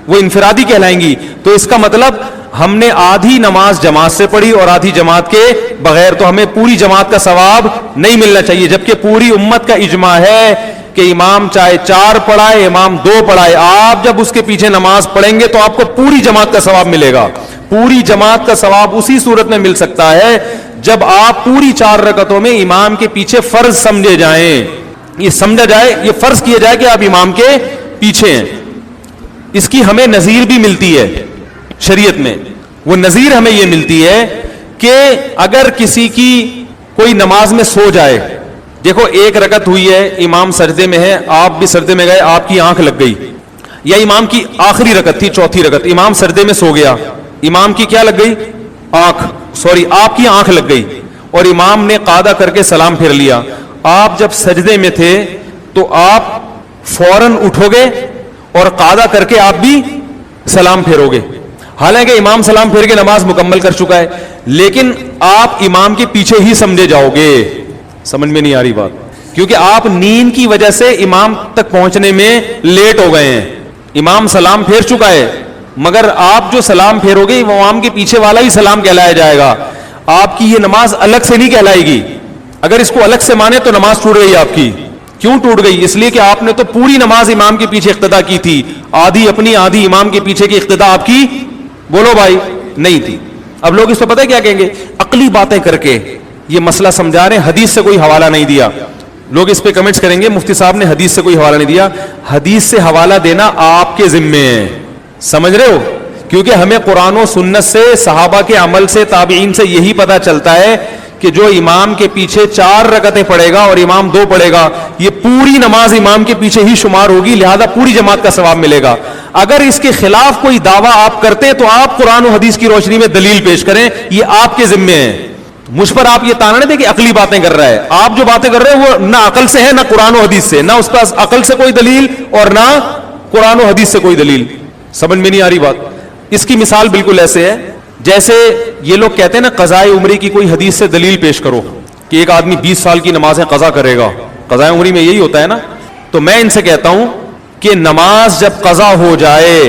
وہ انفرادی کہلائیں گی, تو اس کا مطلب ہم نے آدھی نماز جماعت سے پڑھی اور آدھی جماعت کے بغیر, تو ہمیں پوری جماعت کا ثواب نہیں ملنا چاہیے. جبکہ پوری امت کا اجماع ہے کہ امام چاہے 4 پڑھائے, امام 2 پڑھائے, آپ جب اس کے پیچھے نماز پڑھیں گے تو آپ کو پوری جماعت کا ثواب ملے گا, پوری جماعت کا ثواب اسی صورت میں مل سکتا ہے جب آپ پوری 4 رکعتوں میں امام کے پیچھے فرض سمجھے جائیں. یہ سمجھا جائے, یہ فرض کیا جائے کہ آپ امام کے پیچھے ہیں. اس کی ہمیں نظیر بھی ملتی ہے شریعت میں. وہ نظیر ہمیں یہ ملتی ہے کہ اگر کسی کی کوئی نماز میں سو جائے, دیکھو 1 رکعت ہوئی ہے, امام سجدے میں ہے, آپ بھی سجدے میں گئے, آپ کی آنکھ لگ گئی, یا امام کی آخری رکعت تھی, 4تھی رکعت, امام سجدے میں سو گیا, امام کی کیا لگ گئی, آپ کی آنکھ لگ گئی, اور امام نے قاعدہ کر کے سلام پھیر لیا. آپ جب سجدے میں تھے تو آپ فوراً اٹھو گے اور قاعدہ کر کے آپ بھی سلام پھیرو گے, حالانکہ امام سلام پھیر کے نماز مکمل کر چکا ہے, لیکن آپ امام کے پیچھے ہی سمجھے جاؤ گے. سمجھ میں نہیں آ رہی بات, کیونکہ آپ نیند کی وجہ سے امام تک پہنچنے میں لیٹ ہو گئے ہیں. امام سلام پھیر چکا ہے, مگر آپ جو سلام پھیرو گے وہ امام کے پیچھے والا ہی سلام کہلایا جائے گا. آپ کی یہ نماز الگ سے نہیں کہلائے گی. اگر اس کو الگ سے مانے تو نماز ٹوٹ گئی آپ کی. کیوں ٹوٹ گئی؟ اس لیے کہ آپ نے تو پوری نماز امام کے پیچھے اقتدا کی تھی, آدھی اپنی آدھی امام کے پیچھے کی اقتدا آپ کی, بولو بھائی, نہیں تھی. اب لوگ اس پہ پتہ ہے کیا کہیں گے, عقلی باتیں کر کے یہ مسئلہ سمجھا رہے ہیں, حدیث سے کوئی حوالہ نہیں دیا. لوگ اس پہ کمنٹس کریں گے مفتی صاحب نے حدیث سے کوئی حوالہ نہیں دیا. حدیث سے حوالہ دینا آپ کے ذمے ہے, سمجھ رہے ہو, کیونکہ ہمیں قرآن و سنت سے, صحابہ کے عمل سے, تابعین سے یہی پتا چلتا ہے کہ جو امام کے پیچھے 4 رکعتیں پڑھے گا اور امام 2 پڑھے گا, یہ پوری نماز امام کے پیچھے ہی شمار ہوگی, لہذا پوری جماعت کا ثواب ملے گا. اگر اس کے خلاف کوئی دعویٰ آپ کرتے ہیں تو آپ قرآن و حدیث کی روشنی میں دلیل پیش کریں, یہ آپ کے ذمے ہے. مجھ پر آپ یہ تانا نہ دیں کہ عقلی باتیں کر رہا ہے. آپ جو باتیں کر رہے ہیں وہ نہ عقل سے ہے, نہ قرآن و حدیث سے, نہ اس پاس عقل سے کوئی دلیل اور نہ قرآن و حدیث سے کوئی دلیل. سمجھ میں نہیں آ رہی بات. اس کی مثال بالکل ایسے ہے جیسے یہ لوگ کہتے ہیں نا قضاء عمری کی کوئی حدیث سے دلیل پیش کرو کہ ایک آدمی 20 سال کی نمازیں قضا کرے گا. قضاء عمری میں یہی ہوتا ہے نا. تو میں ان سے کہتا ہوں کہ نماز جب قضا ہو جائے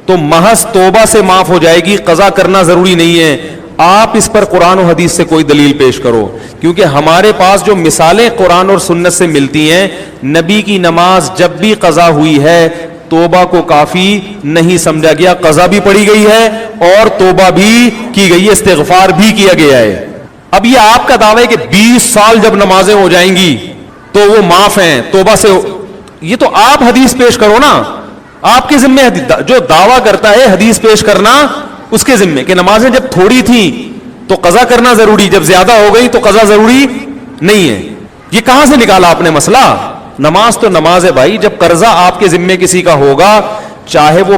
تو محض توبہ سے معاف ہو جائے گی, قضا کرنا ضروری نہیں ہے. آپ اس پر قرآن و حدیث سے کوئی دلیل پیش کرو, کیونکہ ہمارے پاس جو مثالیں قرآن اور سنت سے ملتی ہیں, نبی کی نماز جب بھی قضا ہوئی ہے توبہ کو کافی نہیں سمجھا گیا, قضا بھی پڑھی گئی ہے اور توبہ بھی کی گئی ہے, استغفار بھی کیا گیا ہے. اب یہ آپ کا دعویٰ ہے کہ 20 سال جب نمازیں ہو جائیں گی تو وہ معاف ہیں توبہ سے, یہ تو آپ حدیث پیش کرو نا, آپ کے ذمہ جو دعویٰ کرتا ہے حدیث پیش کرنا اس کے ذمہ, کہ نمازیں جب تھوڑی تھیں تو قضا کرنا ضروری, جب زیادہ ہو گئی تو قضا ضروری نہیں ہے. یہ کہاں سے نکالا آپ نے مسئلہ؟ نماز تو نماز ہے بھائی. جب قرضہ آپ کے ذمے کسی کا ہوگا, چاہے وہ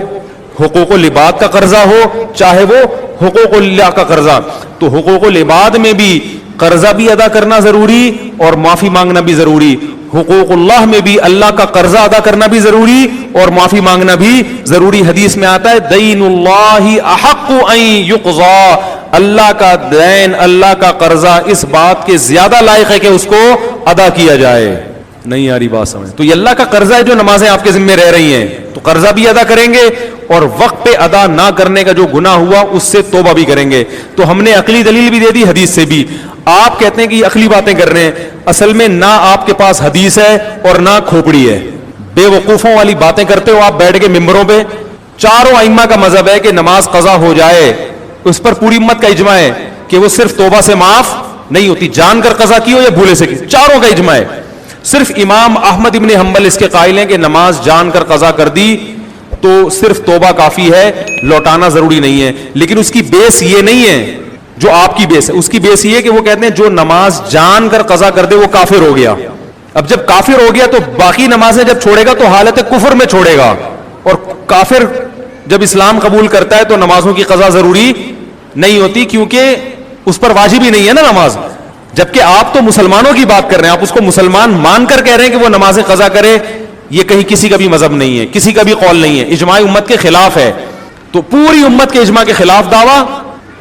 حقوق العباد کا قرضہ ہو چاہے وہ حقوق اللہ کا قرضہ, تو حقوق العباد میں بھی قرضہ بھی ادا کرنا ضروری اور معافی مانگنا بھی ضروری. حقوق اللہ میں بھی اللہ کا قرضہ ادا کرنا بھی ضروری اور معافی مانگنا بھی ضروری. حدیث میں آتا ہے دین اللہ احق ان یقضا, اللہ کا دین, اللہ کا قرضہ اس بات کے زیادہ لائق ہے کہ اس کو ادا کیا جائے. نہیں آ رہی بات سمجھ؟ تو یہ اللہ کا قرضہ ہے جو نمازیں آپ کے ذمہ رہ رہی ہیں, تو قرضہ بھی ادا کریں گے اور وقت پہ ادا نہ کرنے کا جو گناہ ہوا اس سے توبہ بھی کریں گے. تو ہم نے عقلی دلیل بھی دے دی, حدیث سے بھی. آپ کہتے ہیں کہ یہ عقلی باتیں کر رہے ہیں, اصل میں نہ آپ کے پاس حدیث ہے اور نہ کھوپڑی ہے, بے وقوفوں والی باتیں کرتے ہو آپ بیٹھ کے ممبروں پہ. چاروں ائمہ کا مذہب ہے کہ نماز قضا ہو جائے اس پر پوری امت کا اجماع ہے کہ وہ صرف توبہ سے معاف نہیں ہوتی, جان کر قضا کی ہو یا بھولے سے کی, چاروں کا اجماع ہے. صرف امام احمد ابن حنبل اس کے قائل ہیں کہ نماز جان کر قضا کر دی تو صرف توبہ کافی ہے, لوٹانا ضروری نہیں ہے. لیکن اس کی بیس یہ نہیں ہے جو آپ کی بیس ہے, اس کی بیس یہ ہے کہ وہ کہتے ہیں جو نماز جان کر قضا کر دے وہ کافر ہو گیا. اب جب کافر ہو گیا تو باقی نمازیں جب چھوڑے گا تو حالت کفر میں چھوڑے گا, اور کافر جب اسلام قبول کرتا ہے تو نمازوں کی قضا ضروری نہیں ہوتی کیونکہ اس پر واجب ہی نہیں ہے نا نماز. جبکہ آپ تو مسلمانوں کی بات کر رہے ہیں, آپ اس کو مسلمان مان کر کہہ رہے ہیں کہ وہ نمازیں قضا کرے. یہ کہیں کسی کا بھی مذہب نہیں ہے, کسی کا بھی قول نہیں ہے, اجماع امت کے خلاف ہے. تو پوری امت کے اجماع کے خلاف دعویٰ,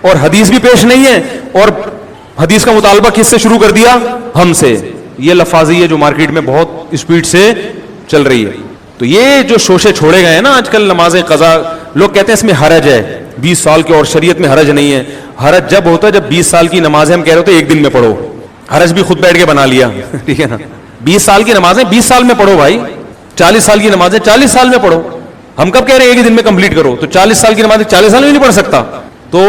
اور حدیث بھی پیش نہیں ہے, اور حدیث کا مطالبہ کس سے شروع کر دیا؟ ہم سے. یہ لفاظی ہے جو مارکیٹ میں بہت اسپیڈ سے چل رہی ہے. تو یہ جو شوشے چھوڑے گئے ہیں نا آج کل نمازیں قضا, لوگ کہتے ہیں اس میں حرج ہے 20 سال کے, اور شریعت میں حرج نہیں ہے. حرج جب ہوتا ہے جب 20 سال کی نمازیں ہم کہہ رہے ہوتے ایک دن میں پڑھو, حرج بھی خود بیٹھ کے بنا لیا, ٹھیک ہے نا. 20 سال کی نمازیں 20 سال میں پڑھو بھائی, 40 سال کی نمازیں 40 سال میں پڑھو. ہم کب کہہ رہے ہیں ایک ہی دن میں کمپلیٹ کرو؟ تو 40 سال کی نمازیں 40 سال میں نہیں پڑھ سکتا, تو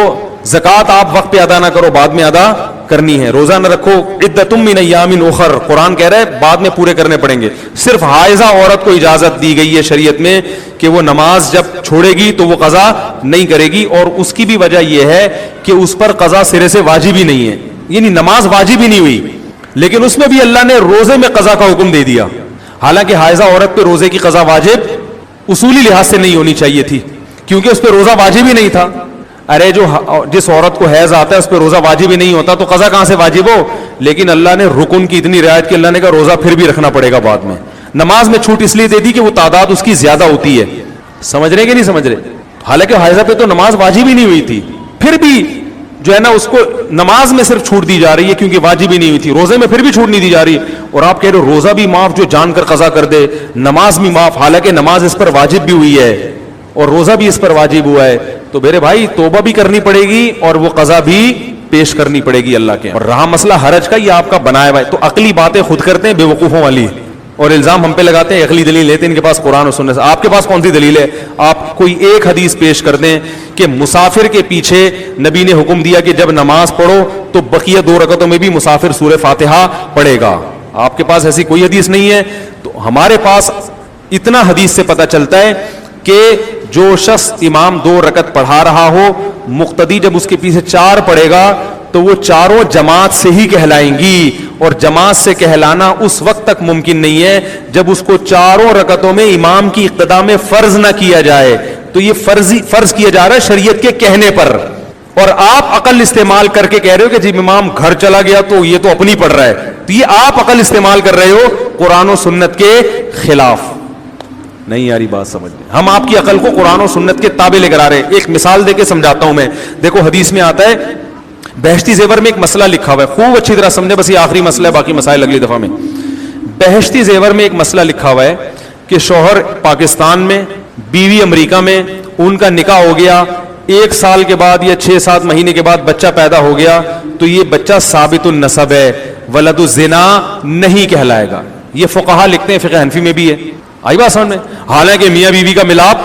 زکات آپ وقت پہ ادا نہ کرو، بعد میں ادا کرنی ہے. روزہ نہ رکھو، عدۃ من ایام اخر، قرآن کہہ رہا ہے بعد میں پورے کرنے پڑیں گے. صرف حائضہ عورت کو اجازت دی گئی ہے شریعت میں کہ وہ نماز جب چھوڑے گی تو وہ قضا نہیں کرے گی، اور اس کی بھی وجہ یہ ہے کہ اس پر قضا سرے سے واجب ہی نہیں ہے، یعنی نماز واجب ہی نہیں ہوئی، لیکن اس میں بھی اللہ نے روزے میں قضا کا حکم دے دیا. حالانکہ حائضہ عورت پہ روزے کی قضا واجب اصولی لحاظ سے نہیں ہونی چاہیے تھی، کیونکہ اس پہ روزہ واجب ہی نہیں تھا. ارے جس عورت کو حیض آتا ہے اس پہ روزہ واجب ہی نہیں ہوتا تو قضا کہاں سے واجب ہو؟ لیکن اللہ نے رکن کی اتنی رعایت کی، اللہ نے کہا روزہ پھر بھی رکھنا پڑے گا بعد میں. نماز میں چھوٹ اس لیے دے دی کہ وہ تعداد اس کی زیادہ ہوتی ہے. سمجھ رہے کہ نہیں سمجھ رہے؟ حالانکہ حائضہ پہ تو نماز واجب ہی نہیں ہوئی تھی، پھر بھی جو ہے نا اس کو نماز میں صرف چھوٹ دی جا رہی ہے کیونکہ واجب ہی نہیں ہوئی تھی. روزے میں پھر بھی چھوٹ نہیں دی جا رہی، اور آپ کہہ رہے ہو روزہ بھی معاف جو جان کر قضا کر دے، نماز بھی معاف، حالانکہ نماز اس پر واجب بھی ہوئی ہے اور روزہ بھی اس پر واجب ہوا ہے. تو میرے بھائی توبہ بھی کرنی پڑے گی اور وہ قضا بھی پیش کرنی پڑے گی اللہ کے. اور رہا مسئلہ حرج کا، یہ آپ کا بنایا ہوا ہے، تو عقلی باتیں خود کرتے ہیں بے وقوفوں والی، اور الزام ہم پہ لگاتے ہیں عقلی دلیل لیتے ہیں ان کے پاس قرآن و سنت سے. آپ کے پاس کون سی دلیل ہے؟ آپ کوئی ایک حدیث پیش کر دیں کہ مسافر کے پیچھے نبی نے حکم دیا کہ جب نماز پڑھو تو بقیہ 2 رکعتوں میں بھی مسافر سورہ فاتحہ پڑھے گا. آپ کے پاس ایسی کوئی حدیث نہیں ہے. تو ہمارے پاس اتنا حدیث سے پتہ چلتا ہے کہ جو شخص امام 2 رکعت پڑھا رہا ہو، مقتدی جب اس کے پیچھے 4 پڑھے گا تو وہ چاروں جماعت سے ہی کہلائیں گی، اور جماعت سے کہلانا اس وقت تک ممکن نہیں ہے جب اس کو چاروں رکعتوں میں امام کی اقتداء میں فرض نہ کیا جائے. تو یہ فرض کیا جا رہا ہے شریعت کے کہنے پر، اور آپ عقل استعمال کر کے کہہ رہے ہو کہ جب امام گھر چلا گیا تو یہ تو اپنی پڑھ رہا ہے. تو یہ آپ عقل استعمال کر رہے ہو قرآن و سنت کے خلاف. نہیں یاری بات سمجھ لیں، ہم آپ کی عقل کو قرآن و سنت کے تابع لے کر آ رہے ہیں. ایک مثال دے کے سمجھاتا ہوں میں. دیکھو حدیث میں آتا ہے، بہشتی زیور میں ایک مسئلہ لکھا ہوا ہے، خوب اچھی طرح سمجھے، بس یہ آخری مسئلہ ہے، باقی مسائل اگلی دفعہ میں. بہشتی زیور میں ایک مسئلہ لکھا ہوا ہے کہ شوہر پاکستان میں، بیوی امریکہ میں، ان کا نکاح ہو گیا، 1 سال کے بعد یا 6-7 مہینے کے بعد بچہ پیدا ہو گیا تو یہ بچہ ثابت النسب ہے، ولد الزنا نہیں کہلائے گا. یہ فقہا لکھتے ہیں، فقہ حنفی میں بھی ہے. آئی بات سمجھ میں؟ حالانکہ میاں بیوی کا ملاپ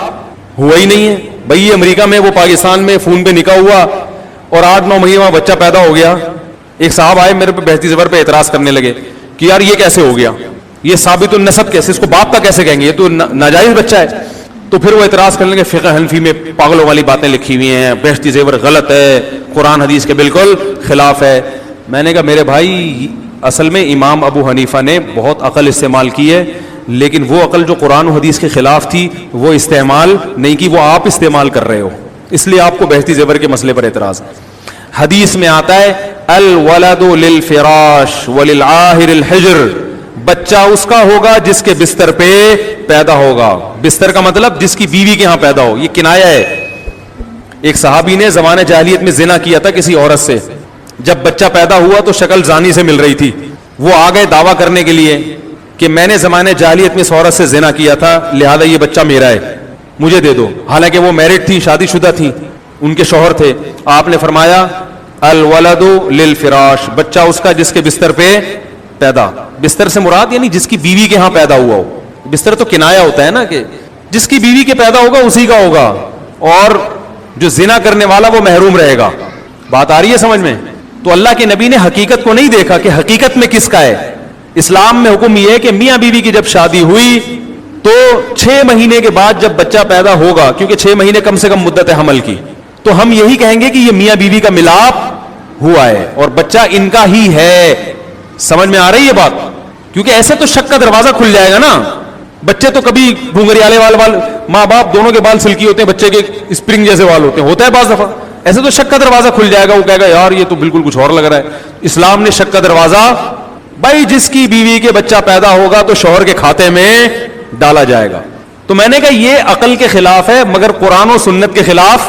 ہوا ہی نہیں ہے. بھئی یہ امریکہ میں، وہ پاکستان میں، فون پہ نکاح ہوا اور 8-9 مہینے وہاں بچہ پیدا ہو گیا. ایک صاحب آئے میرے پہ بہشتی زیور پہ اعتراض کرنے لگے کہ یار یہ کیسے ہو گیا، یہ ثابت النسب کیسے، اس کو باپ کا کیسے کہیں گے، یہ تو ناجائز بچہ ہے. تو پھر وہ اعتراض کرنے لگے فقہ حنفی میں پاگلوں والی باتیں لکھی ہوئی ہیں، بہشتی زیور غلط ہے، قرآن حدیث کے بالکل خلاف ہے. میں نے کہا میرے بھائی اصل میں امام ابو حنیفہ نے بہت عقل استعمال کی ہے، لیکن وہ عقل جو قرآن و حدیث کے خلاف تھی وہ استعمال نہیں کی، وہ آپ استعمال کر رہے ہو، اس لیے آپ کو بہشتی زیور کے مسئلے پر اعتراض ہے. حدیث میں آتا ہے الولد للفراش وللعاہر الحجر، بچہ اس کا ہوگا جس کے بستر پہ پیدا ہوگا. بستر کا مطلب جس کی بیوی کے ہاں پیدا ہو، یہ کنایا ہے. ایک صحابی نے زمانہ جاہلیت میں زنا کیا تھا کسی عورت سے، جب بچہ پیدا ہوا تو شکل زانی سے مل رہی تھی. وہ آ گئے دعویٰ کرنے کے لیے کہ میں نے زمانے جاہلیت میں اس عورت سے زنا کیا تھا، لہذا یہ بچہ میرا ہے، مجھے دے دو. حالانکہ وہ میرڈ تھی، شادی شدہ تھی، ان کے شوہر تھے. آپ نے فرمایا الولد للفراش، بچہ اس کا جس کے بستر پہ پیدا. بستر سے مراد یعنی جس کی بیوی کے ہاں پیدا ہوا ہو. بستر تو کنایا ہوتا ہے نا، کہ جس کی بیوی کے پیدا ہوگا اسی کا ہوگا، اور جو زنا کرنے والا وہ محروم رہے گا. بات آ رہی ہے سمجھ میں؟ تو اللہ کے نبی نے حقیقت کو نہیں دیکھا کہ حقیقت میں کس کا ہے. اسلام میں حکم یہ ہے کہ میاں بیوی کی جب شادی ہوئی تو 6 مہینے کے بعد جب بچہ پیدا ہوگا، کیونکہ 6 مہینے کم سے کم مدت ہے حمل کی، تو ہم یہی کہیں گے کہ یہ میاں بیوی کا ملاپ ہوا ہے اور بچہ ان کا ہی ہے. سمجھ میں آ رہی ہے بات؟ کیونکہ ایسے تو شک کا دروازہ کھل جائے گا نا. بچے تو کبھی گھونگریالے وال ماں باپ دونوں کے بال سلکی ہوتے ہیں، بچے کے اسپرنگ جیسے وال ہوتے ہیں، ہوتا ہے بعض دفعہ. ایسے تو شک کا دروازہ کھل جائے گا، وہ کہے گا یار یہ تو بالکل کچھ اور لگ رہا ہے. اسلام نے شک کا دروازہ، بھائی جس کی بیوی کے بچہ پیدا ہوگا تو شوہر کے کھاتے میں ڈالا جائے گا. تو میں نے کہا یہ عقل کے خلاف ہے مگر قرآن و سنت کے خلاف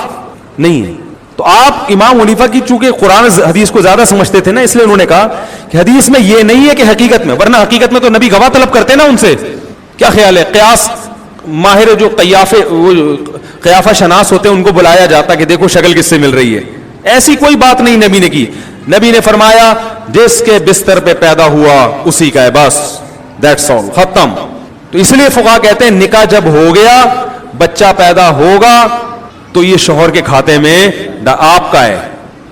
نہیں ہے. تو آپ امام حنیفہ کی چونکہ قرآن حدیث کو زیادہ سمجھتے تھے نا، اس لیے انہوں نے کہا کہ حدیث میں یہ نہیں ہے کہ حقیقت میں، ورنہ حقیقت میں تو نبی گواہ طلب کرتے نا ان سے. کیا خیال ہے؟ قیاس ماہر جو قیافہ شناس ہوتے ہیں ان کو بلایا جاتا کہ دیکھو شکل کس سے مل رہی ہے. ایسی کوئی بات نہیں نبی نے کی. نبی نے فرمایا جس کے بستر پہ پیدا ہوا اسی کا ہے، بس دیٹس آل، ختم. تو اس لیے فقہا کہتے ہیں نکاح جب ہو گیا، بچہ پیدا ہوگا تو یہ شوہر کے کھاتے میں آپ کا ہے.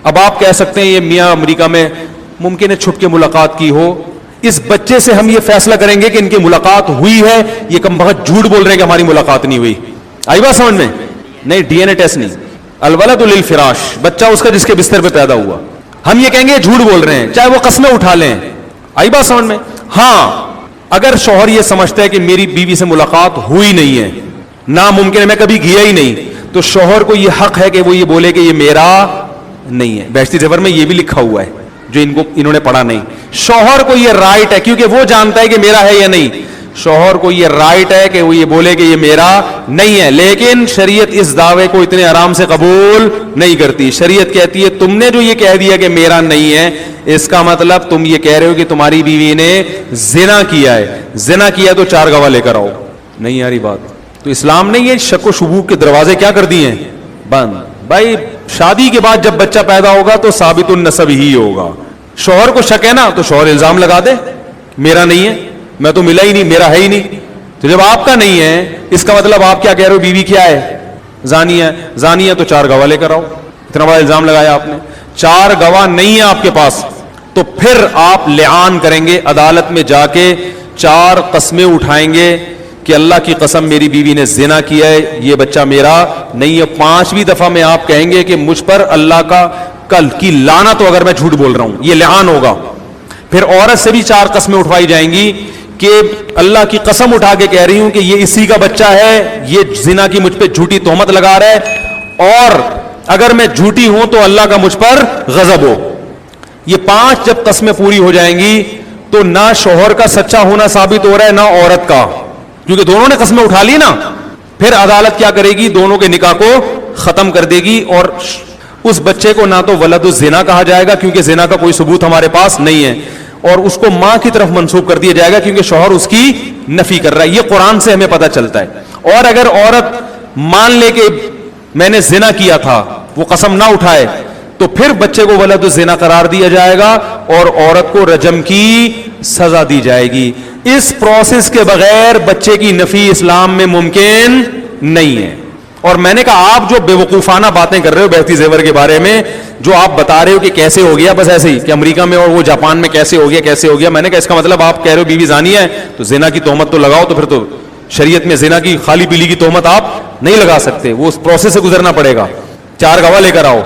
اب آپ کہہ سکتے ہیں یہ میاں امریکہ میں ممکن ہے چھپ کے ملاقات کی ہو. اس بچے سے ہم یہ فیصلہ کریں گے کہ ان کی ملاقات ہوئی ہے, یہ کم بخت جھوٹ بول رہے ہیں کہ ہماری ملاقات نہیں ہوئی. آئی بات سمجھ میں؟ نہیں, ڈی این اے ٹیسٹ نہیں. الولد للفراش, بچہ اس کا جس کے بستر پہ پیدا ہوا. ہم یہ کہیں گے جھوٹ بول رہے ہیں چاہے وہ قسمیں اٹھا لیں. آئی بات سمجھ میں؟ ہاں, اگر شوہر یہ سمجھتا ہے کہ میری بیوی سے ملاقات ہوئی نہیں ہے, ناممکن ہے, میں کبھی گیا ہی نہیں, تو شوہر کو یہ حق ہے کہ وہ یہ بولے کہ یہ میرا نہیں ہے. بہشتی زیور میں یہ بھی لکھا ہوا ہے جو انہوں نے پڑھا نہیں. شوہر کو یہ رائٹ ہے کیونکہ وہ جانتا ہے کہ میرا ہے یا نہیں. شوہر کو یہ رائٹ ہے کہ وہ یہ بولے کہ یہ میرا نہیں ہے. لیکن شریعت اس دعوے کو اتنے آرام سے قبول نہیں کرتی. شریعت کہتی ہے تم نے جو یہ کہہ دیا کہ میرا نہیں ہے, اس کا مطلب تم یہ کہہ رہے ہو کہ تمہاری بیوی نے زنا کیا ہے. زنا کیا تو 4 گواہ لے کر آؤ. نہیں یاری بات. تو اسلام نے یہ شک و شبوک کے دروازے کیا کر دیے ہیں؟ بند. بھائی شادی کے بعد جب بچہ پیدا ہوگا تو ثابت النسب ہی ہوگا. شوہر کو شک ہے نا تو شوہر الزام لگا دے میرا نہیں ہے, میں تو ملا ہی نہیں, میرا ہے ہی نہیں. تو جب آپ کا نہیں ہے اس کا مطلب آپ کیا کہہ رہے ہو؟ بیوی کیا ہے؟ زانی ہے. زانی ہے تو 4 گواہ لے کر آؤ. اتنا بڑا الزام لگایا آپ نے. 4 گواہ نہیں ہے آپ کے پاس تو پھر آپ لعان کریں گے عدالت میں جا کے, 4 قسمیں اٹھائیں گے کہ اللہ کی قسم میری بیوی نے زنا کیا ہے, یہ بچہ میرا نہیں ہے. 5ویں دفعہ میں آپ کہیں گے کہ مجھ پر اللہ کا کل کی لعنت ہو اگر میں جھوٹ بول رہا ہوں. یہ لعان ہوگا. پھر عورت سے بھی 4 قسمیں اٹھوائی جائیں گی کہ اللہ کی قسم اٹھا کے کہہ رہی ہوں کہ یہ اسی کا بچہ ہے, یہ زنا کی مجھ پہ جھوٹی تہمت لگا رہا ہے, اور اگر میں جھوٹی ہوں تو اللہ کا مجھ پر غضب ہو. یہ 5 جب قسمیں پوری ہو جائیں گی تو نہ شوہر کا سچا ہونا ثابت ہو رہا ہے نہ عورت کا, کیونکہ دونوں نے قسمیں اٹھا لی نا. پھر عدالت کیا کرے گی؟ دونوں کے نکاح کو ختم کر دے گی, اور اس بچے کو نہ تو ولد الزنا کہا جائے گا کیونکہ زنا کا کوئی ثبوت ہمارے پاس نہیں ہے, اور اس کو ماں کی طرف منسوب کر دیا جائے گا کیونکہ شوہر اس کی نفی کر رہا ہے. یہ قرآن سے ہمیں پتہ چلتا ہے. اور اگر عورت مان لے کہ میں نے زنا کیا تھا, وہ قسم نہ اٹھائے, تو پھر بچے کو ولد الزنا قرار دیا جائے گا اور عورت کو رجم کی سزا دی جائے گی. اس پروسیس کے بغیر بچے کی نفی اسلام میں ممکن نہیں ہے. اور میں نے کہا آپ جو بے وقوفانہ باتیں کر رہے ہو بہتی زیور کے بارے میں, جو آپ بتا رہے ہو کہ کیسے ہو گیا, بس ایسے ہی کہ امریکہ میں اور وہ جاپان میں کیسے ہو گیا کیسے ہو گیا, میں نے کہا اس کا مطلب آپ کہہ رہے ہو بیوی زانی ہے تو زنا کی تہمت تو لگاؤ, تو پھر تو شریعت میں زنا کی خالی پیلی کی تہمت آپ نہیں لگا سکتے, وہ اس پروسیس سے گزرنا پڑے گا. 4 گواہ لے کر آؤ.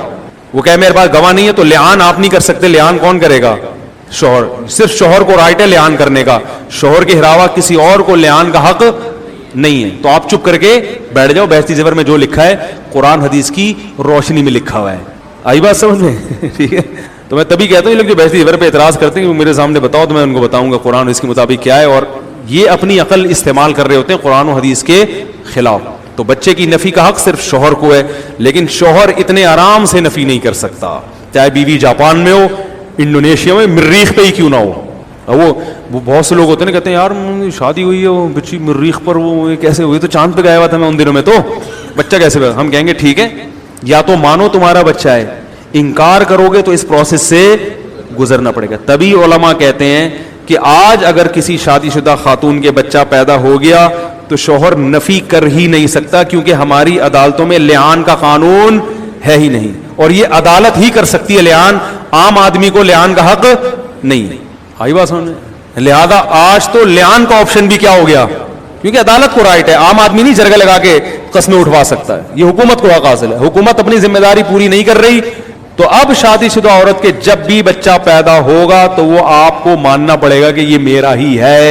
وہ کہے میرے پاس گواہ نہیں ہے تو لعان آپ نہیں کر سکتے. لعان کون کرے گا؟ شوہر. صرف شوہر کو رائٹ ہے لعان کرنے کا, شوہر کے علاوہ کسی اور کو لعان کا حق نہیں ہے. تو آپ چپ کر کے بیٹھ جاؤ. بہشتی زیور میں جو لکھا ہے قرآن حدیث کی روشنی میں لکھا ہوا ہے. آئی بات سمجھ میں؟ ٹھیک ہے. تو میں تبھی کہتا ہوں یہ لوگ جو بہشتی زیور پہ اعتراض کرتے ہیں کہ میرے سامنے بتاؤ تو میں ان کو بتاؤں گا قرآن اس کے مطابق کیا ہے, اور یہ اپنی عقل استعمال کر رہے ہوتے ہیں قرآن و حدیث کے خلاف. تو بچے کی نفی کا حق صرف شوہر کو ہے, لیکن شوہر اتنے آرام سے نفی نہیں کر سکتا, چاہے بیوی جاپان میں ہو, انڈونیشیا میں, مریخ پہ ہی کیوں نہ ہو. وہ بہت سے لوگ ہوتے ہیں کہتے ہیں یار شادی ہوئی ہے وہ بچی مریخ پر, وہ کیسے ہوئی؟ تو چاند پہ گیا ہوا تھا میں ان دنوں میں, تو بچہ کیسے ہوگا؟ ہم کہیں گے ٹھیک ہے, یا تو مانو تمہارا بچہ ہے, انکار کرو گے تو اس پروسیس سے گزرنا پڑے گا. تبھی علماء کہتے ہیں کہ آج اگر کسی شادی شدہ خاتون کے بچہ پیدا ہو گیا تو شوہر نفی کر ہی نہیں سکتا, کیونکہ ہماری عدالتوں میں لعان کا قانون ہے ہی نہیں, اور یہ عدالت ہی کر سکتی ہے لعان, عام آدمی کو لعان کا حق نہیں. آئی بات سمجھ. لہذا آج تو لعان کا آپشن بھی کیا ہو گیا, کیونکہ عدالت کو رائٹ ہے, عام آدمی نہیں جرگہ لگا کے قسمیں اٹھوا سکتا ہے. یہ حکومت کو حق حاصل ہے. حکومت اپنی ذمہ داری پوری نہیں کر رہی, تو اب شادی شدہ عورت کے جب بھی بچہ پیدا ہوگا تو وہ آپ کو ماننا پڑے گا کہ یہ میرا ہی ہے.